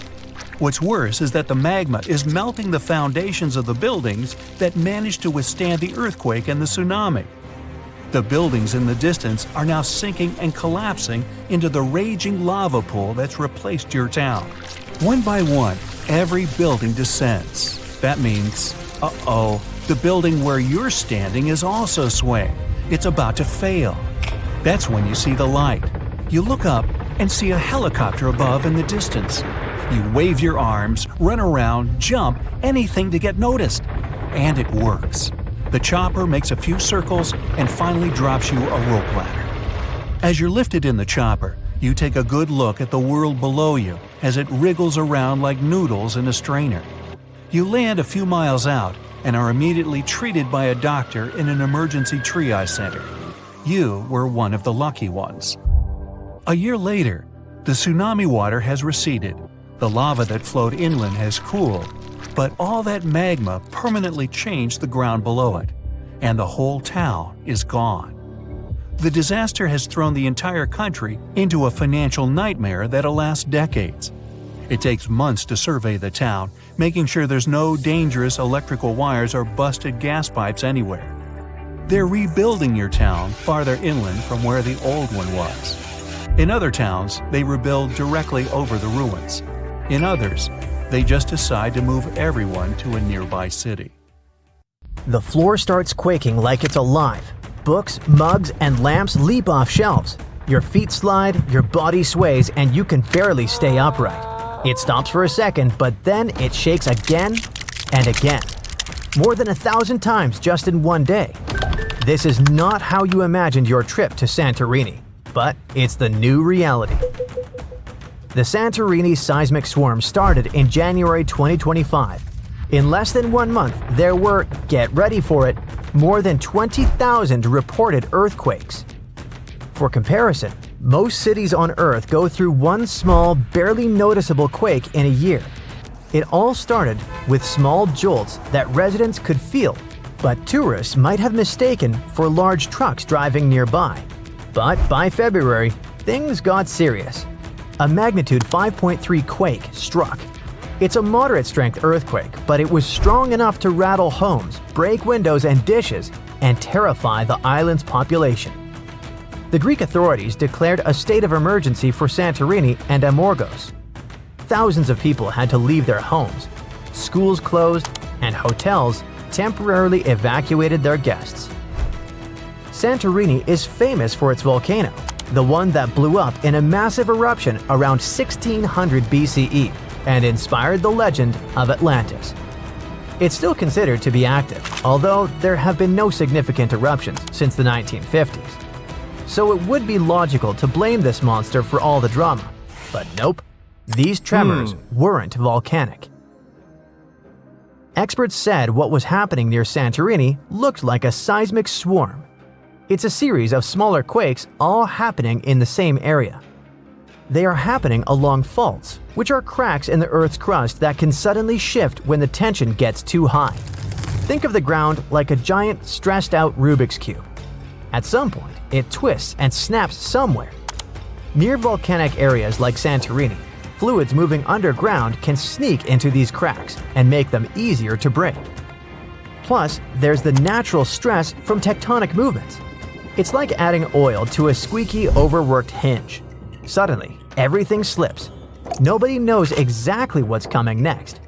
What's worse is that the magma is melting the foundations of the buildings that managed to withstand the earthquake and the tsunami. The buildings in the distance are now sinking and collapsing into the raging lava pool that's replaced your town. One by one, every building descends. That means, the building where you're standing is also swaying. It's about to fail. That's when you see the light. You look up and see a helicopter above in the distance. You wave your arms, run around, jump, anything to get noticed. And it works. The chopper makes a few circles and finally drops you a rope ladder. As you're lifted in the chopper, you take a good look at the world below you as it wriggles around like noodles in a strainer. You land a few miles out and are immediately treated by a doctor in an emergency triage center. You were one of the lucky ones. A year later, the tsunami water has receded. The lava that flowed inland has cooled, but all that magma permanently changed the ground below it, and the whole town is gone. The disaster has thrown the entire country into a financial nightmare that'll last decades. It takes months to survey the town, making sure there's no dangerous electrical wires or busted gas pipes anywhere. They're rebuilding your town farther inland from where the old one was. In other towns, they rebuild directly over the ruins. In others, they just decide to move everyone to a nearby city. The floor starts quaking like it's alive. Books, mugs, and lamps leap off shelves. Your feet slide, your body sways, and you can barely stay upright. It stops for a second, but then it shakes again and again. More than 1,000 times just in one day. This is not how you imagined your trip to Santorini, but it's the new reality. The Santorini seismic swarm started in January 2025. In less than 1 month, there were, get ready for it, more than 20,000 reported earthquakes. For comparison, most cities on Earth go through one small, barely noticeable quake in a year. It all started with small jolts that residents could feel, but tourists might have mistaken for large trucks driving nearby. But by February, things got serious. A magnitude 5.3 quake struck. It's a moderate-strength earthquake, but it was strong enough to rattle homes, break windows and dishes, and terrify the island's population. The Greek authorities declared a state of emergency for Santorini and Amorgos. Thousands of people had to leave their homes. Schools closed, and hotels temporarily evacuated their guests. Santorini is famous for its volcano, the one that blew up in a massive eruption around 1600 BCE and inspired the legend of Atlantis. It's still considered to be active, although there have been no significant eruptions since the 1950s. So it would be logical to blame this monster for all the drama. But nope, these tremors weren't volcanic. Experts said what was happening near Santorini looked like a seismic swarm. It's a series of smaller quakes all happening in the same area. They are happening along faults, which are cracks in the Earth's crust that can suddenly shift when the tension gets too high. Think of the ground like a giant, stressed-out Rubik's Cube. At some point, it twists and snaps somewhere. Near volcanic areas like Santorini, fluids moving underground can sneak into these cracks and make them easier to break. Plus, there's the natural stress from tectonic movements. It's like adding oil to a squeaky, overworked hinge. Suddenly, everything slips. Nobody knows exactly what's coming next.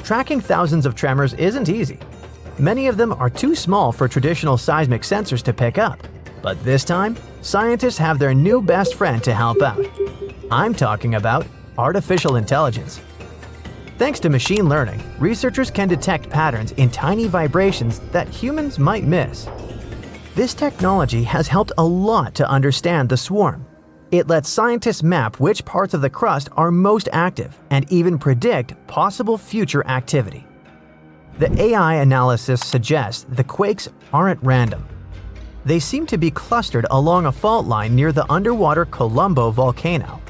Tracking thousands of tremors isn't easy. Many of them are too small for traditional seismic sensors to pick up. But this time, scientists have their new best friend to help out. I'm talking about artificial intelligence. Thanks to machine learning, researchers can detect patterns in tiny vibrations that humans might miss. This technology has helped a lot to understand the swarm. It lets scientists map which parts of the crust are most active and even predict possible future activity. The AI analysis suggests the quakes aren't random. They seem to be clustered along a fault line near the underwater Colombo volcano.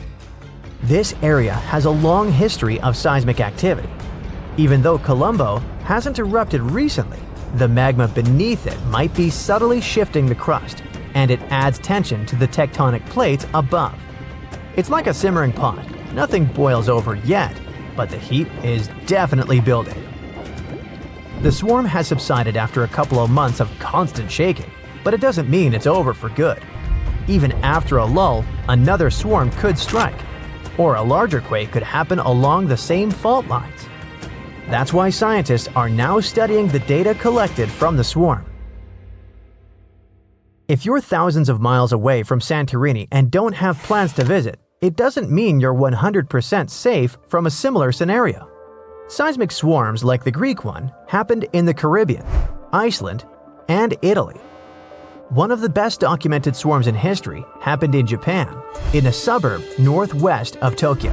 This area has a long history of seismic activity. Even though Colombo hasn't erupted recently, the magma beneath it might be subtly shifting the crust, and it adds tension to the tectonic plates above. It's like a simmering pot. Nothing boils over yet, but the heat is definitely building. The swarm has subsided after a couple of months of constant shaking, but it doesn't mean it's over for good. Even after a lull, another swarm could strike, or a larger quake could happen along the same fault lines. That's why scientists are now studying the data collected from the swarm. If you're thousands of miles away from Santorini and don't have plans to visit, it doesn't mean you're 100% safe from a similar scenario. Seismic swarms like the Greek one happened in the Caribbean, Iceland, and Italy. One of the best documented swarms in history happened in Japan, in a suburb northwest of Tokyo.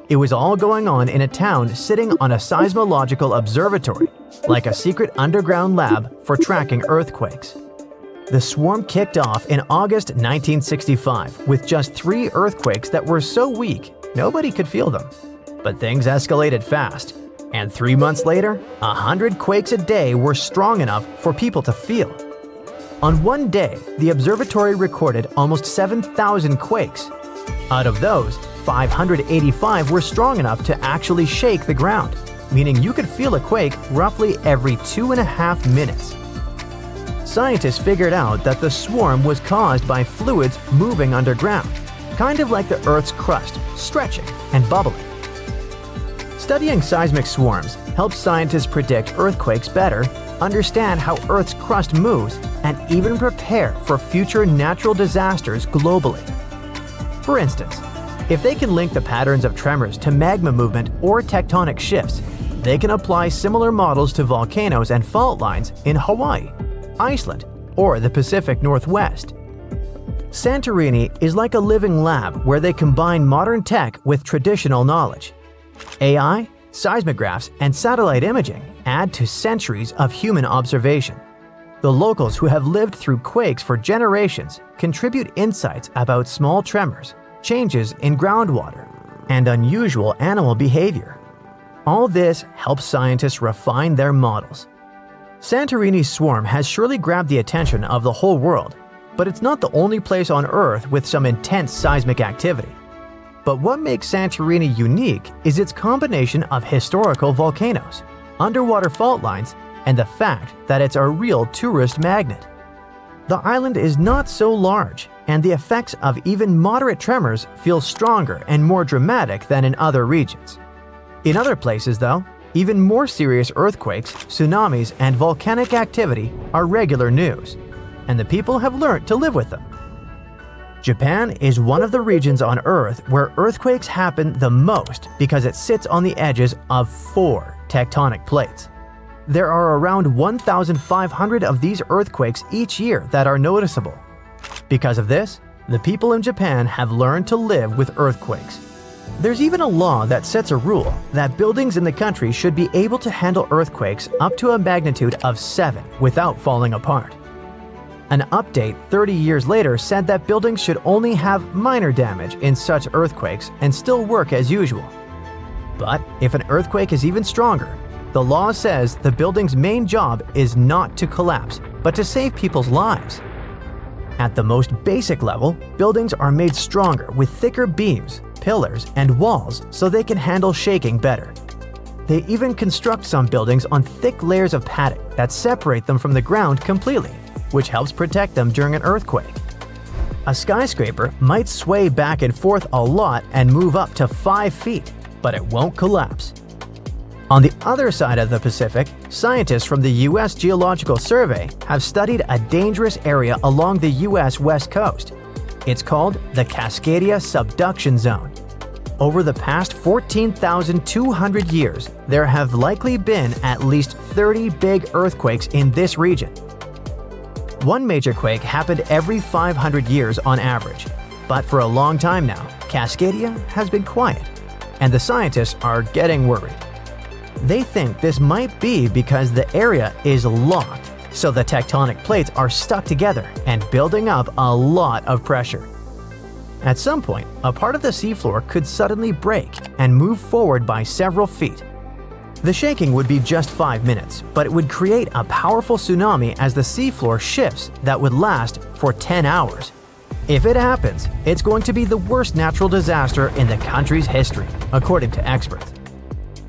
It was all going on in a town sitting on a seismological observatory, like a secret underground lab for tracking earthquakes. The swarm kicked off in August 1965 with just 3 earthquakes that were so weak nobody could feel them. But things escalated fast, and 3 months later, 100 quakes a day were strong enough for people to feel. On one day, the observatory recorded almost 7,000 quakes. Out of those, 585 were strong enough to actually shake the ground, meaning you could feel a quake roughly every 2.5 minutes. Scientists figured out that the swarm was caused by fluids moving underground, kind of like the Earth's crust, stretching and bubbling. Studying seismic swarms helps scientists predict earthquakes better, understand how Earth's crust moves, and even prepare for future natural disasters globally. For instance, if they can link the patterns of tremors to magma movement or tectonic shifts, they can apply similar models to volcanoes and fault lines in Hawaii, Iceland, or the Pacific Northwest. Santorini is like a living lab where they combine modern tech with traditional knowledge. AI, seismographs, and satellite imaging add to centuries of human observation. The locals who have lived through quakes for generations contribute insights about small tremors, changes in groundwater, and unusual animal behavior. All this helps scientists refine their models. Santorini's swarm has surely grabbed the attention of the whole world, but it's not the only place on Earth with some intense seismic activity. But what makes Santorini unique is its combination of historical volcanoes, underwater fault lines, and the fact that it's a real tourist magnet. The island is not so large, and the effects of even moderate tremors feel stronger and more dramatic than in other regions. In other places, though, even more serious earthquakes, tsunamis, and volcanic activity are regular news, and the people have learned to live with them. Japan is one of the regions on Earth where earthquakes happen the most because it sits on the edges of 4 tectonic plates. There are around 1,500 of these earthquakes each year that are noticeable. Because of this, the people in Japan have learned to live with earthquakes. There's even a law that sets a rule that buildings in the country should be able to handle earthquakes up to a magnitude of 7 without falling apart. An update 30 years later said that buildings should only have minor damage in such earthquakes and still work as usual. But if an earthquake is even stronger, the law says the building's main job is not to collapse, but to save people's lives. At the most basic level, buildings are made stronger with thicker beams, pillars, and walls so they can handle shaking better. They even construct some buildings on thick layers of padding that separate them from the ground completely, which helps protect them during an earthquake. A skyscraper might sway back and forth a lot and move up to 5 feet, but it won't collapse. On the other side of the Pacific, scientists from the U.S. Geological Survey have studied a dangerous area along the U.S. West Coast. It's called the Cascadia subduction zone. Over the past 14,200 years, there have likely been at least 30 big earthquakes in this region. One major quake happened every 500 years on average, but for a long time now, Cascadia has been quiet, and the scientists are getting worried. They think this might be because the area is locked, so the tectonic plates are stuck together and building up a lot of pressure. At some point, a part of the seafloor could suddenly break and move forward by several feet. The shaking would be just 5 minutes, but it would create a powerful tsunami as the seafloor shifts that would last for 10 hours. If it happens, it's going to be the worst natural disaster in the country's history, according to experts.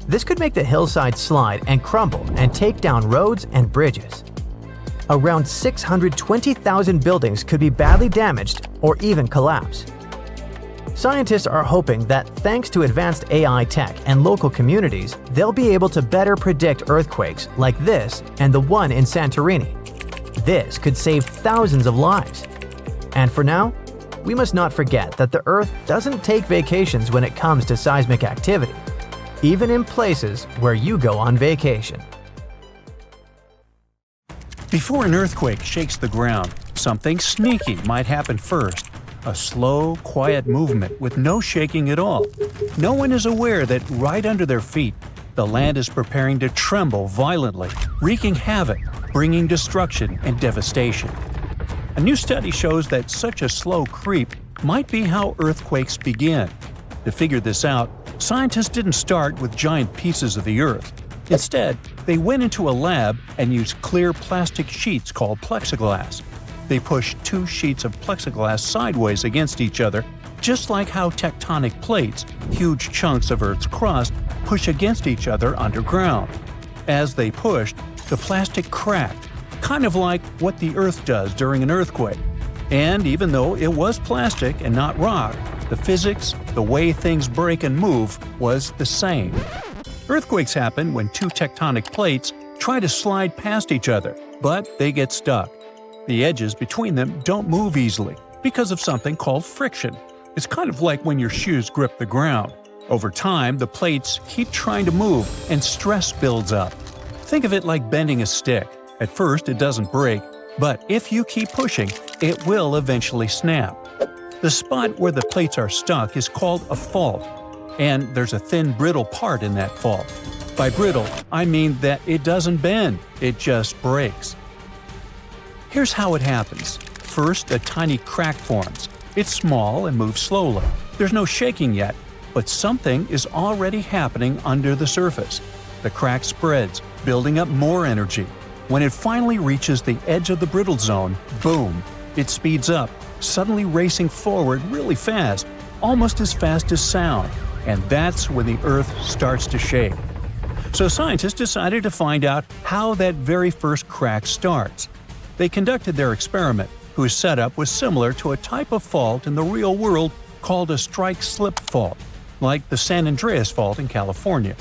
This could make the hillside slide and crumble and take down roads and bridges. Around 620,000 buildings could be badly damaged or even collapse. Scientists are hoping that thanks to advanced AI tech and local communities, they'll be able to better predict earthquakes like this and the one in Santorini. This could save thousands of lives. And for now, we must not forget that the Earth doesn't take vacations when it comes to seismic activity, even in places where you go on vacation. Before an earthquake shakes the ground, something sneaky might happen first. A slow, quiet movement with no shaking at all. No one is aware that right under their feet, the land is preparing to tremble violently, wreaking havoc, bringing destruction and devastation. A new study shows that such a slow creep might be how earthquakes begin. To figure this out, scientists didn't start with giant pieces of the Earth. Instead, they went into a lab and used clear plastic sheets called plexiglass. They pushed 2 sheets of plexiglass sideways against each other, just like how tectonic plates, huge chunks of Earth's crust, push against each other underground. As they pushed, the plastic cracked, kind of like what the Earth does during an earthquake. And even though it was plastic and not rock, the physics, the way things break and move, was the same. Earthquakes happen when 2 tectonic plates try to slide past each other, but they get stuck. The edges between them don't move easily because of something called friction. It's kind of like when your shoes grip the ground. Over time, the plates keep trying to move and stress builds up. Think of it like bending a stick. At first, it doesn't break, but if you keep pushing, it will eventually snap. The spot where the plates are stuck is called a fault, and there's a thin, brittle part in that fault. By brittle, I mean that it doesn't bend, it just breaks. Here's how it happens. First, a tiny crack forms. It's small and moves slowly. There's no shaking yet, but something is already happening under the surface. The crack spreads, building up more energy. When it finally reaches the edge of the brittle zone, boom, it speeds up, suddenly racing forward really fast, almost as fast as sound. And that's when the Earth starts to shake. So scientists decided to find out how that very first crack starts. They conducted their experiment, whose setup was similar to a type of fault in the real world called a strike-slip fault, like the San Andreas Fault in California.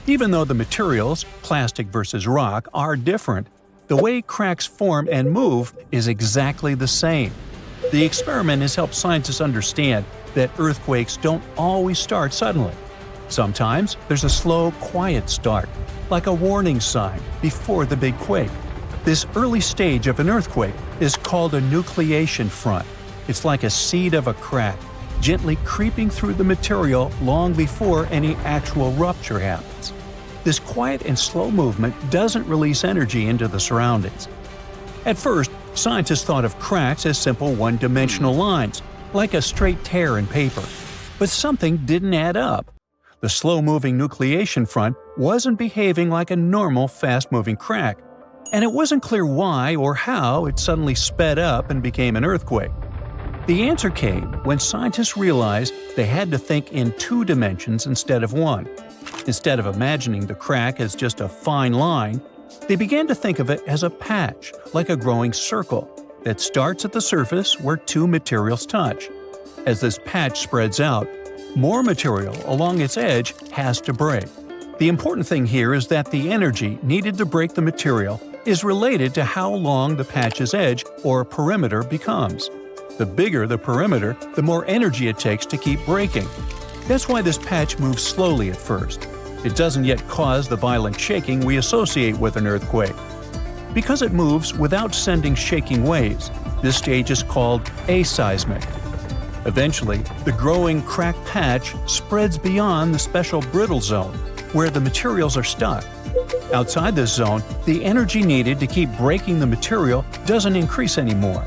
Even though the materials, plastic versus rock, are different, the way cracks form and move is exactly the same. The experiment has helped scientists understand that earthquakes don't always start suddenly. Sometimes there's a slow, quiet start, like a warning sign before the big quake. This early stage of an earthquake is called a nucleation front. It's like a seed of a crack, gently creeping through the material long before any actual rupture happens. This quiet and slow movement doesn't release energy into the surroundings. At first, scientists thought of cracks as simple one-dimensional lines, like a straight tear in paper. But something didn't add up. The slow-moving nucleation front wasn't behaving like a normal fast-moving crack, and it wasn't clear why or how it suddenly sped up and became an earthquake. The answer came when scientists realized they had to think in 2 dimensions instead of 1. Instead of imagining the crack as just a fine line, they began to think of it as a patch, like a growing circle, that starts at the surface where 2 materials touch. As this patch spreads out, more material along its edge has to break. The important thing here is that the energy needed to break the material is related to how long the patch's edge or perimeter becomes. The bigger the perimeter, the more energy it takes to keep breaking. That's why this patch moves slowly at first. It doesn't yet cause the violent shaking we associate with an earthquake. Because it moves without sending shaking waves, this stage is called aseismic. Eventually, the growing crack patch spreads beyond the special brittle zone, where the materials are stuck. Outside this zone, the energy needed to keep breaking the material doesn't increase anymore.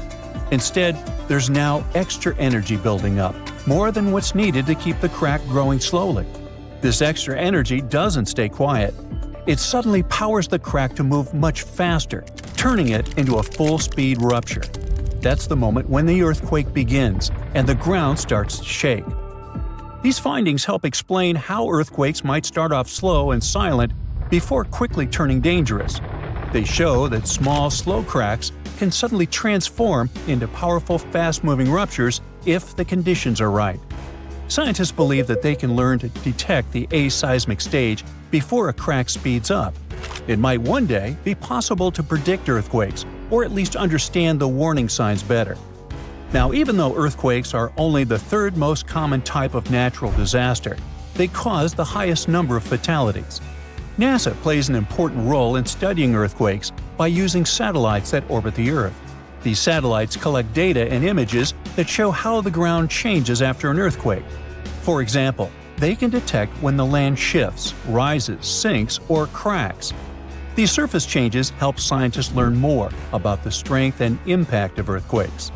Instead, there's now extra energy building up, more than what's needed to keep the crack growing slowly. This extra energy doesn't stay quiet. It suddenly powers the crack to move much faster, turning it into a full-speed rupture. That's the moment when the earthquake begins and the ground starts to shake. These findings help explain how earthquakes might start off slow and silent before quickly turning dangerous. They show that small, slow cracks can suddenly transform into powerful, fast-moving ruptures if the conditions are right. Scientists believe that they can learn to detect the aseismic stage before a crack speeds up. It might one day be possible to predict earthquakes, or at least understand the warning signs better. Now, even though earthquakes are only the 3rd most common type of natural disaster, they cause the highest number of fatalities. NASA plays an important role in studying earthquakes by using satellites that orbit the Earth. These satellites collect data and images that show how the ground changes after an earthquake. For example, they can detect when the land shifts, rises, sinks, or cracks. These surface changes help scientists learn more about the strength and impact of earthquakes.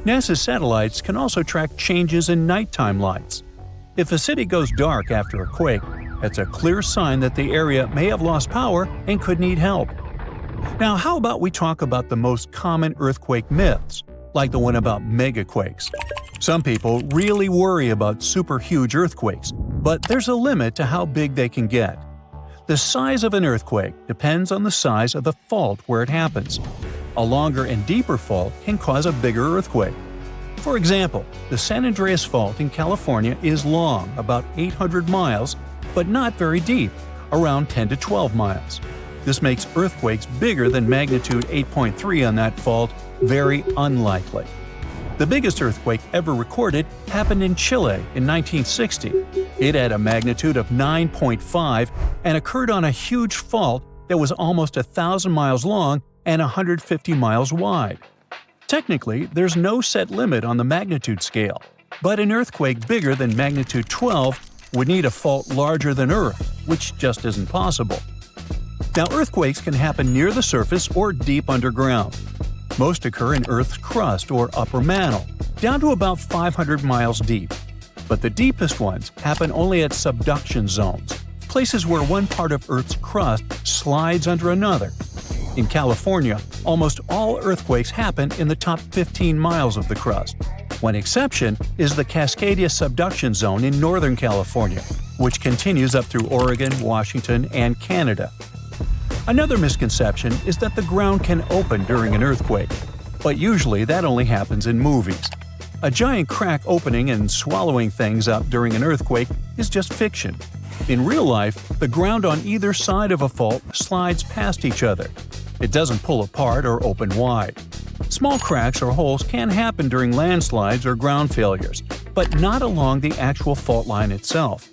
NASA's satellites can also track changes in nighttime lights. If a city goes dark after a quake, that's a clear sign that the area may have lost power and could need help. Now, how about we talk about the most common earthquake myths, like the one about megaquakes? Some people really worry about super huge earthquakes, but there's a limit to how big they can get. The size of an earthquake depends on the size of the fault where it happens. A longer and deeper fault can cause a bigger earthquake. For example, the San Andreas Fault in California is long, about 800 miles, but not very deep, around 10 to 12 miles. This makes earthquakes bigger than magnitude 8.3 on that fault very unlikely. The biggest earthquake ever recorded happened in Chile in 1960. It had a magnitude of 9.5 and occurred on a huge fault that was almost 1,000 miles long and 150 miles wide. Technically, there's no set limit on the magnitude scale, but an earthquake bigger than magnitude 12 would need a fault larger than Earth, which just isn't possible. Now, earthquakes can happen near the surface or deep underground. Most occur in Earth's crust or upper mantle, down to about 500 miles deep. But the deepest ones happen only at subduction zones, places where one part of Earth's crust slides under another. In California, almost all earthquakes happen in the top 15 miles of the crust. One exception is the Cascadia subduction zone in Northern California, which continues up through Oregon, Washington, and Canada. Another misconception is that the ground can open during an earthquake, but usually that only happens in movies. A giant crack opening and swallowing things up during an earthquake is just fiction. In real life, the ground on either side of a fault slides past each other. It doesn't pull apart or open wide. Small cracks or holes can happen during landslides or ground failures, but not along the actual fault line itself.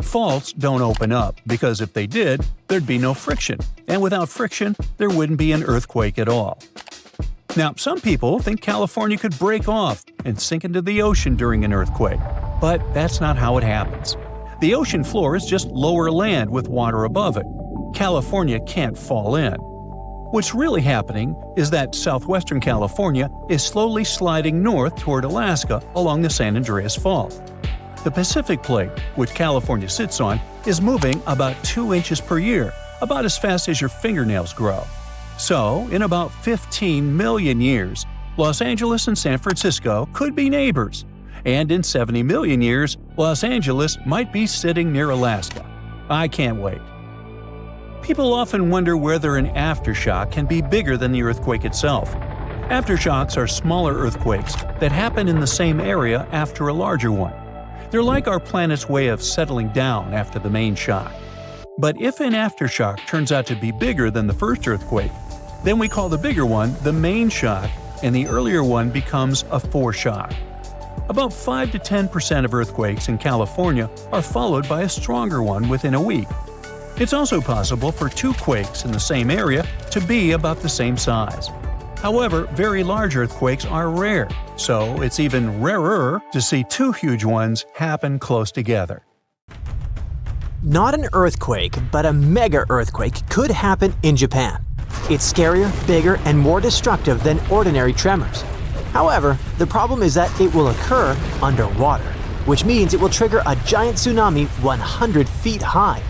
Faults don't open up because if they did, there'd be no friction, and without friction, there wouldn't be an earthquake at all. Now, some people think California could break off and sink into the ocean during an earthquake, but that's not how it happens. The ocean floor is just lower land with water above it. California can't fall in. What's really happening is that southwestern California is slowly sliding north toward Alaska along the San Andreas Fault. The Pacific Plate, which California sits on, is moving about 2 inches per year, about as fast as your fingernails grow. So, in about 15 million years, Los Angeles and San Francisco could be neighbors. And in 70 million years, Los Angeles might be sitting near Alaska. I can't wait. People often wonder whether an aftershock can be bigger than the earthquake itself. Aftershocks are smaller earthquakes that happen in the same area after a larger one. They're like our planet's way of settling down after the main shock. But if an aftershock turns out to be bigger than the first earthquake, then we call the bigger one the main shock, and the earlier one becomes a foreshock. About 5 to 10% of earthquakes in California are followed by a stronger one within a week. It's also possible for 2 quakes in the same area to be about the same size. However, very large earthquakes are rare, so it's even rarer to see 2 huge ones happen close together. Not an earthquake, but a mega-earthquake could happen in Japan. It's scarier, bigger, and more destructive than ordinary tremors. However, the problem is that it will occur underwater, which means it will trigger a giant tsunami 100 feet high.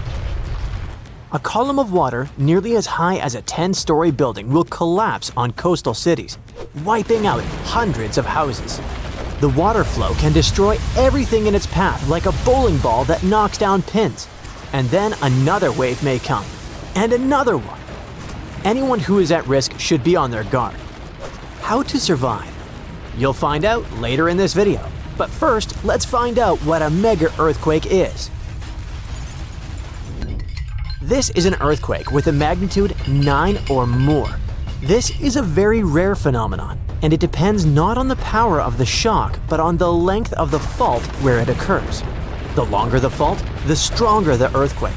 A column of water nearly as high as a 10-story building will collapse on coastal cities, wiping out hundreds of houses. The water flow can destroy everything in its path like a bowling ball that knocks down pins. And then another wave may come, and another one. Anyone who is at risk should be on their guard. How to survive? You'll find out later in this video. But first, let's find out what a mega-earthquake is. This is an earthquake with a magnitude 9 or more. This is a very rare phenomenon, and it depends not on the power of the shock, but on the length of the fault where it occurs. The longer the fault, the stronger the earthquake.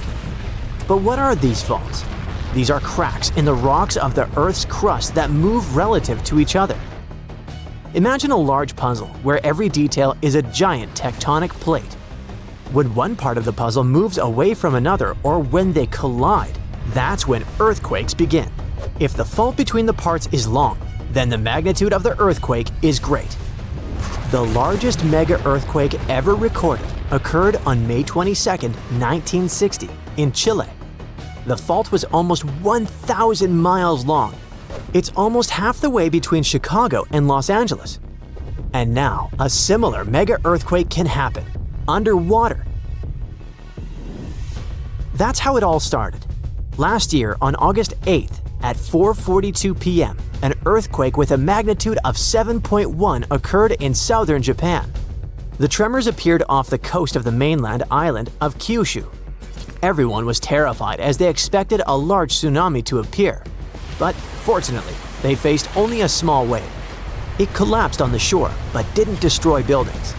But what are these faults? These are cracks in the rocks of the Earth's crust that move relative to each other. Imagine a large puzzle where every detail is a giant tectonic plate. When one part of the puzzle moves away from another or when they collide, that's when earthquakes begin. If the fault between the parts is long, then the magnitude of the earthquake is great. The largest mega-earthquake ever recorded occurred on May 22, 1960, in Chile. The fault was almost 1,000 miles long. It's almost half the way between Chicago and Los Angeles. And now, a similar mega-earthquake can happen underwater. That's how it all started. Last year, on August 8th, at 4:42 p.m., an earthquake with a magnitude of 7.1 occurred in southern Japan. The tremors appeared off the coast of the mainland island of Kyushu. Everyone was terrified as they expected a large tsunami to appear. But fortunately, they faced only a small wave. It collapsed on the shore, but didn't destroy buildings.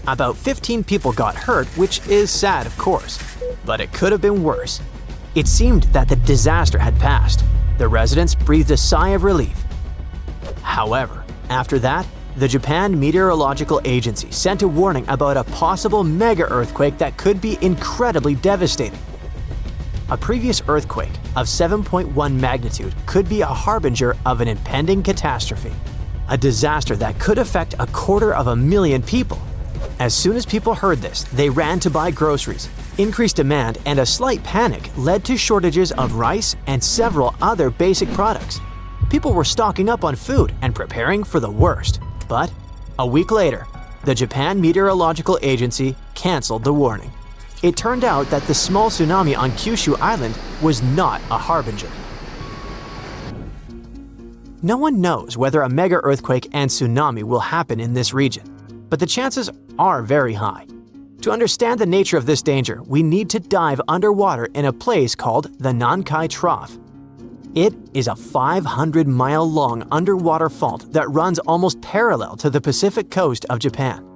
About 15 people got hurt, which is sad, of course. But it could have been worse. It seemed that the disaster had passed. The residents breathed a sigh of relief. However, after that, the Japan Meteorological Agency sent a warning about a possible mega-earthquake that could be incredibly devastating. A previous earthquake of 7.1 magnitude could be a harbinger of an impending catastrophe, a disaster that could affect 250,000 people. As soon as people heard this, they ran to buy groceries. Increased demand and a slight panic led to shortages of rice and several other basic products. People were stocking up on food and preparing for the worst. But a week later, the Japan Meteorological Agency canceled the warning. It turned out that the small tsunami on Kyushu Island was not a harbinger. No one knows whether a mega-earthquake and tsunami will happen in this region, but the chances are very high. To understand the nature of this danger, we need to dive underwater in a place called the Nankai Trough. It is a 500-mile-long underwater fault that runs almost parallel to the Pacific coast of Japan.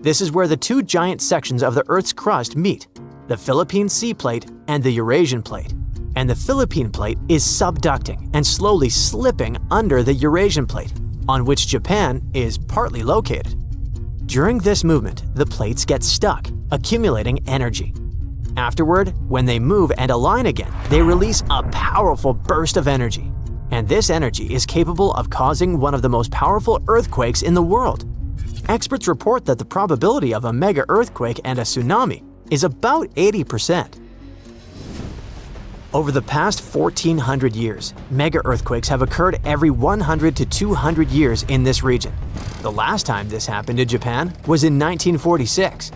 This is where the two giant sections of the Earth's crust meet. the Philippine Sea Plate, and the Eurasian Plate. And the Philippine Plate is subducting and slowly slipping under the Eurasian Plate, on which Japan is partly located. During this movement, the plates get stuck, accumulating energy. Afterward, when they move and align again, they release a powerful burst of energy. And this energy is capable of causing one of the most powerful earthquakes in the world. Experts report that the probability of a mega earthquake and a tsunami is about 80%. Over the past 1,400 years, mega earthquakes have occurred every 100 to 200 years in this region. The last time this happened in Japan was in 1946.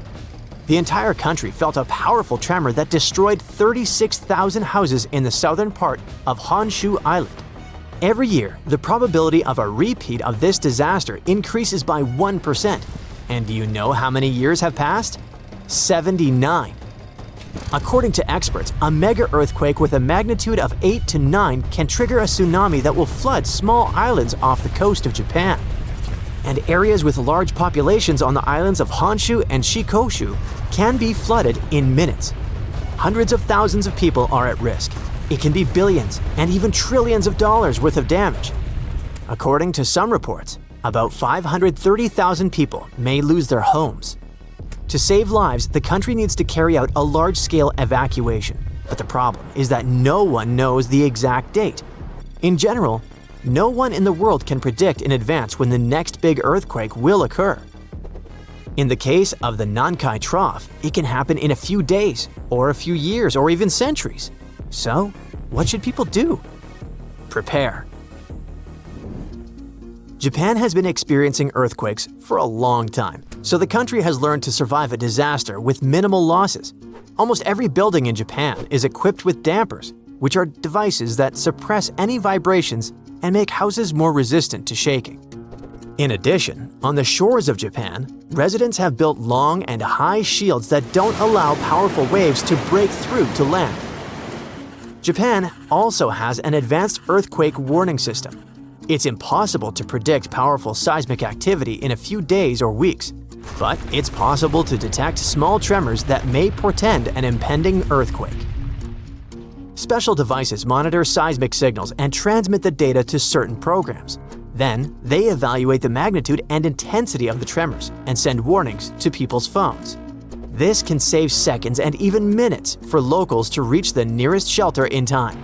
The entire country felt a powerful tremor that destroyed 36,000 houses in the southern part of Honshu Island. Every year, the probability of a repeat of this disaster increases by 1%. And do you know how many years have passed? 79. According to experts, a mega earthquake with a magnitude of 8 to 9 can trigger a tsunami that will flood small islands off the coast of Japan. And areas with large populations on the islands of Honshu and Shikoku can be flooded in minutes. Hundreds of thousands of people are at risk. It can be billions and even trillions of dollars worth of damage. According to some reports, about 530,000 people may lose their homes. To save lives, the country needs to carry out a large-scale evacuation. But the problem is that no one knows the exact date. In general, no one in the world can predict in advance when the next big earthquake will occur. In the case of the Nankai Trough, it can happen in a few days, or a few years, or even centuries. So, what should people do? Prepare. Japan has been experiencing earthquakes for a long time, so the country has learned to survive a disaster with minimal losses. Almost every building in Japan is equipped with dampers, which are devices that suppress any vibrations and make houses more resistant to shaking. In addition, on the shores of Japan, residents have built long and high shields that don't allow powerful waves to break through to land. Japan also has an advanced earthquake warning system. It's impossible to predict powerful seismic activity in a few days or weeks, but it's possible to detect small tremors that may portend an impending earthquake. Special devices monitor seismic signals and transmit the data to certain programs. Then, they evaluate the magnitude and intensity of the tremors and send warnings to people's phones. This can save seconds and even minutes for locals to reach the nearest shelter in time.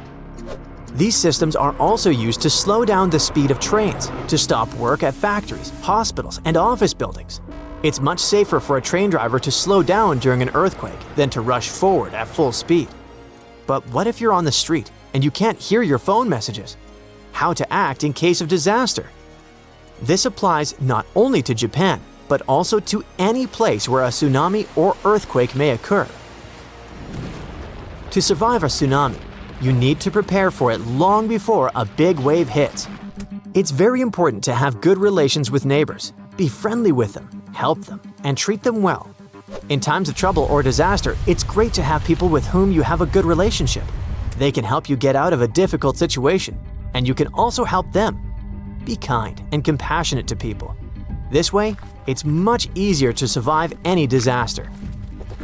These systems are also used to slow down the speed of trains, to stop work at factories, hospitals, and office buildings. It's much safer for a train driver to slow down during an earthquake than to rush forward at full speed. But what if you're on the street and you can't hear your phone messages? How to act in case of disaster? This applies not only to Japan, but also to any place where a tsunami or earthquake may occur. To survive a tsunami, you need to prepare for it long before a big wave hits. It's very important to have good relations with neighbors. Be friendly with them, help them, and treat them well. In times of trouble or disaster, it's great to have people with whom you have a good relationship. They can help you get out of a difficult situation, and you can also help them. Be kind and compassionate to people. This way, it's much easier to survive any disaster.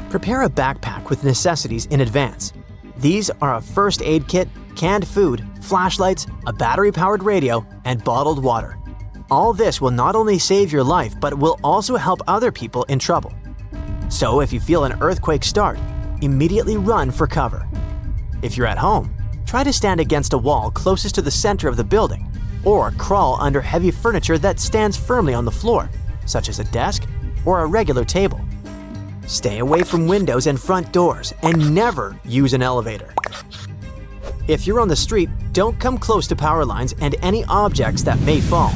Prepare a backpack with necessities in advance. These are a first aid kit, canned food, flashlights, a battery-powered radio, and bottled water. All this will not only save your life, but will also help other people in trouble. So if you feel an earthquake start, immediately run for cover. If you're at home, try to stand against a wall closest to the center of the building, or crawl under heavy furniture that stands firmly on the floor, such as a desk or a regular table. Stay away from windows and front doors, and never use an elevator. If you're on the street, don't come close to power lines and any objects that may fall.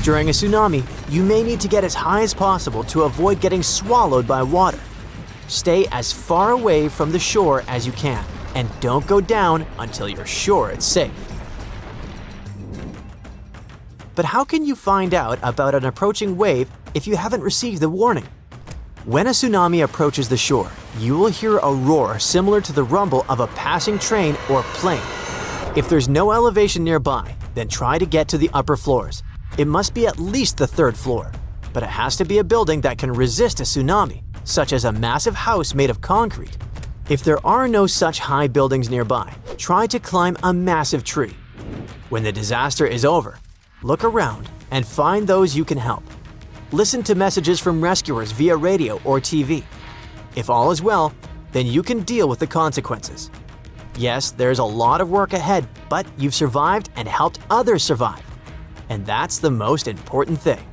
During a tsunami, you may need to get as high as possible to avoid getting swallowed by water. Stay as far away from the shore as you can, and don't go down until you're sure it's safe. But how can you find out about an approaching wave if you haven't received the warning? When a tsunami approaches the shore, you will hear a roar similar to the rumble of a passing train or plane. If there's no elevation nearby, then try to get to the upper floors. It must be at least the third floor, but it has to be a building that can resist a tsunami, such as a massive house made of concrete. If there are no such high buildings nearby, try to climb a massive tree. When the disaster is over, look around and find those you can help. Listen to messages from rescuers via radio or TV. If all is well, then you can deal with the consequences. Yes, there's a lot of work ahead, but you've survived and helped others survive. And that's the most important thing.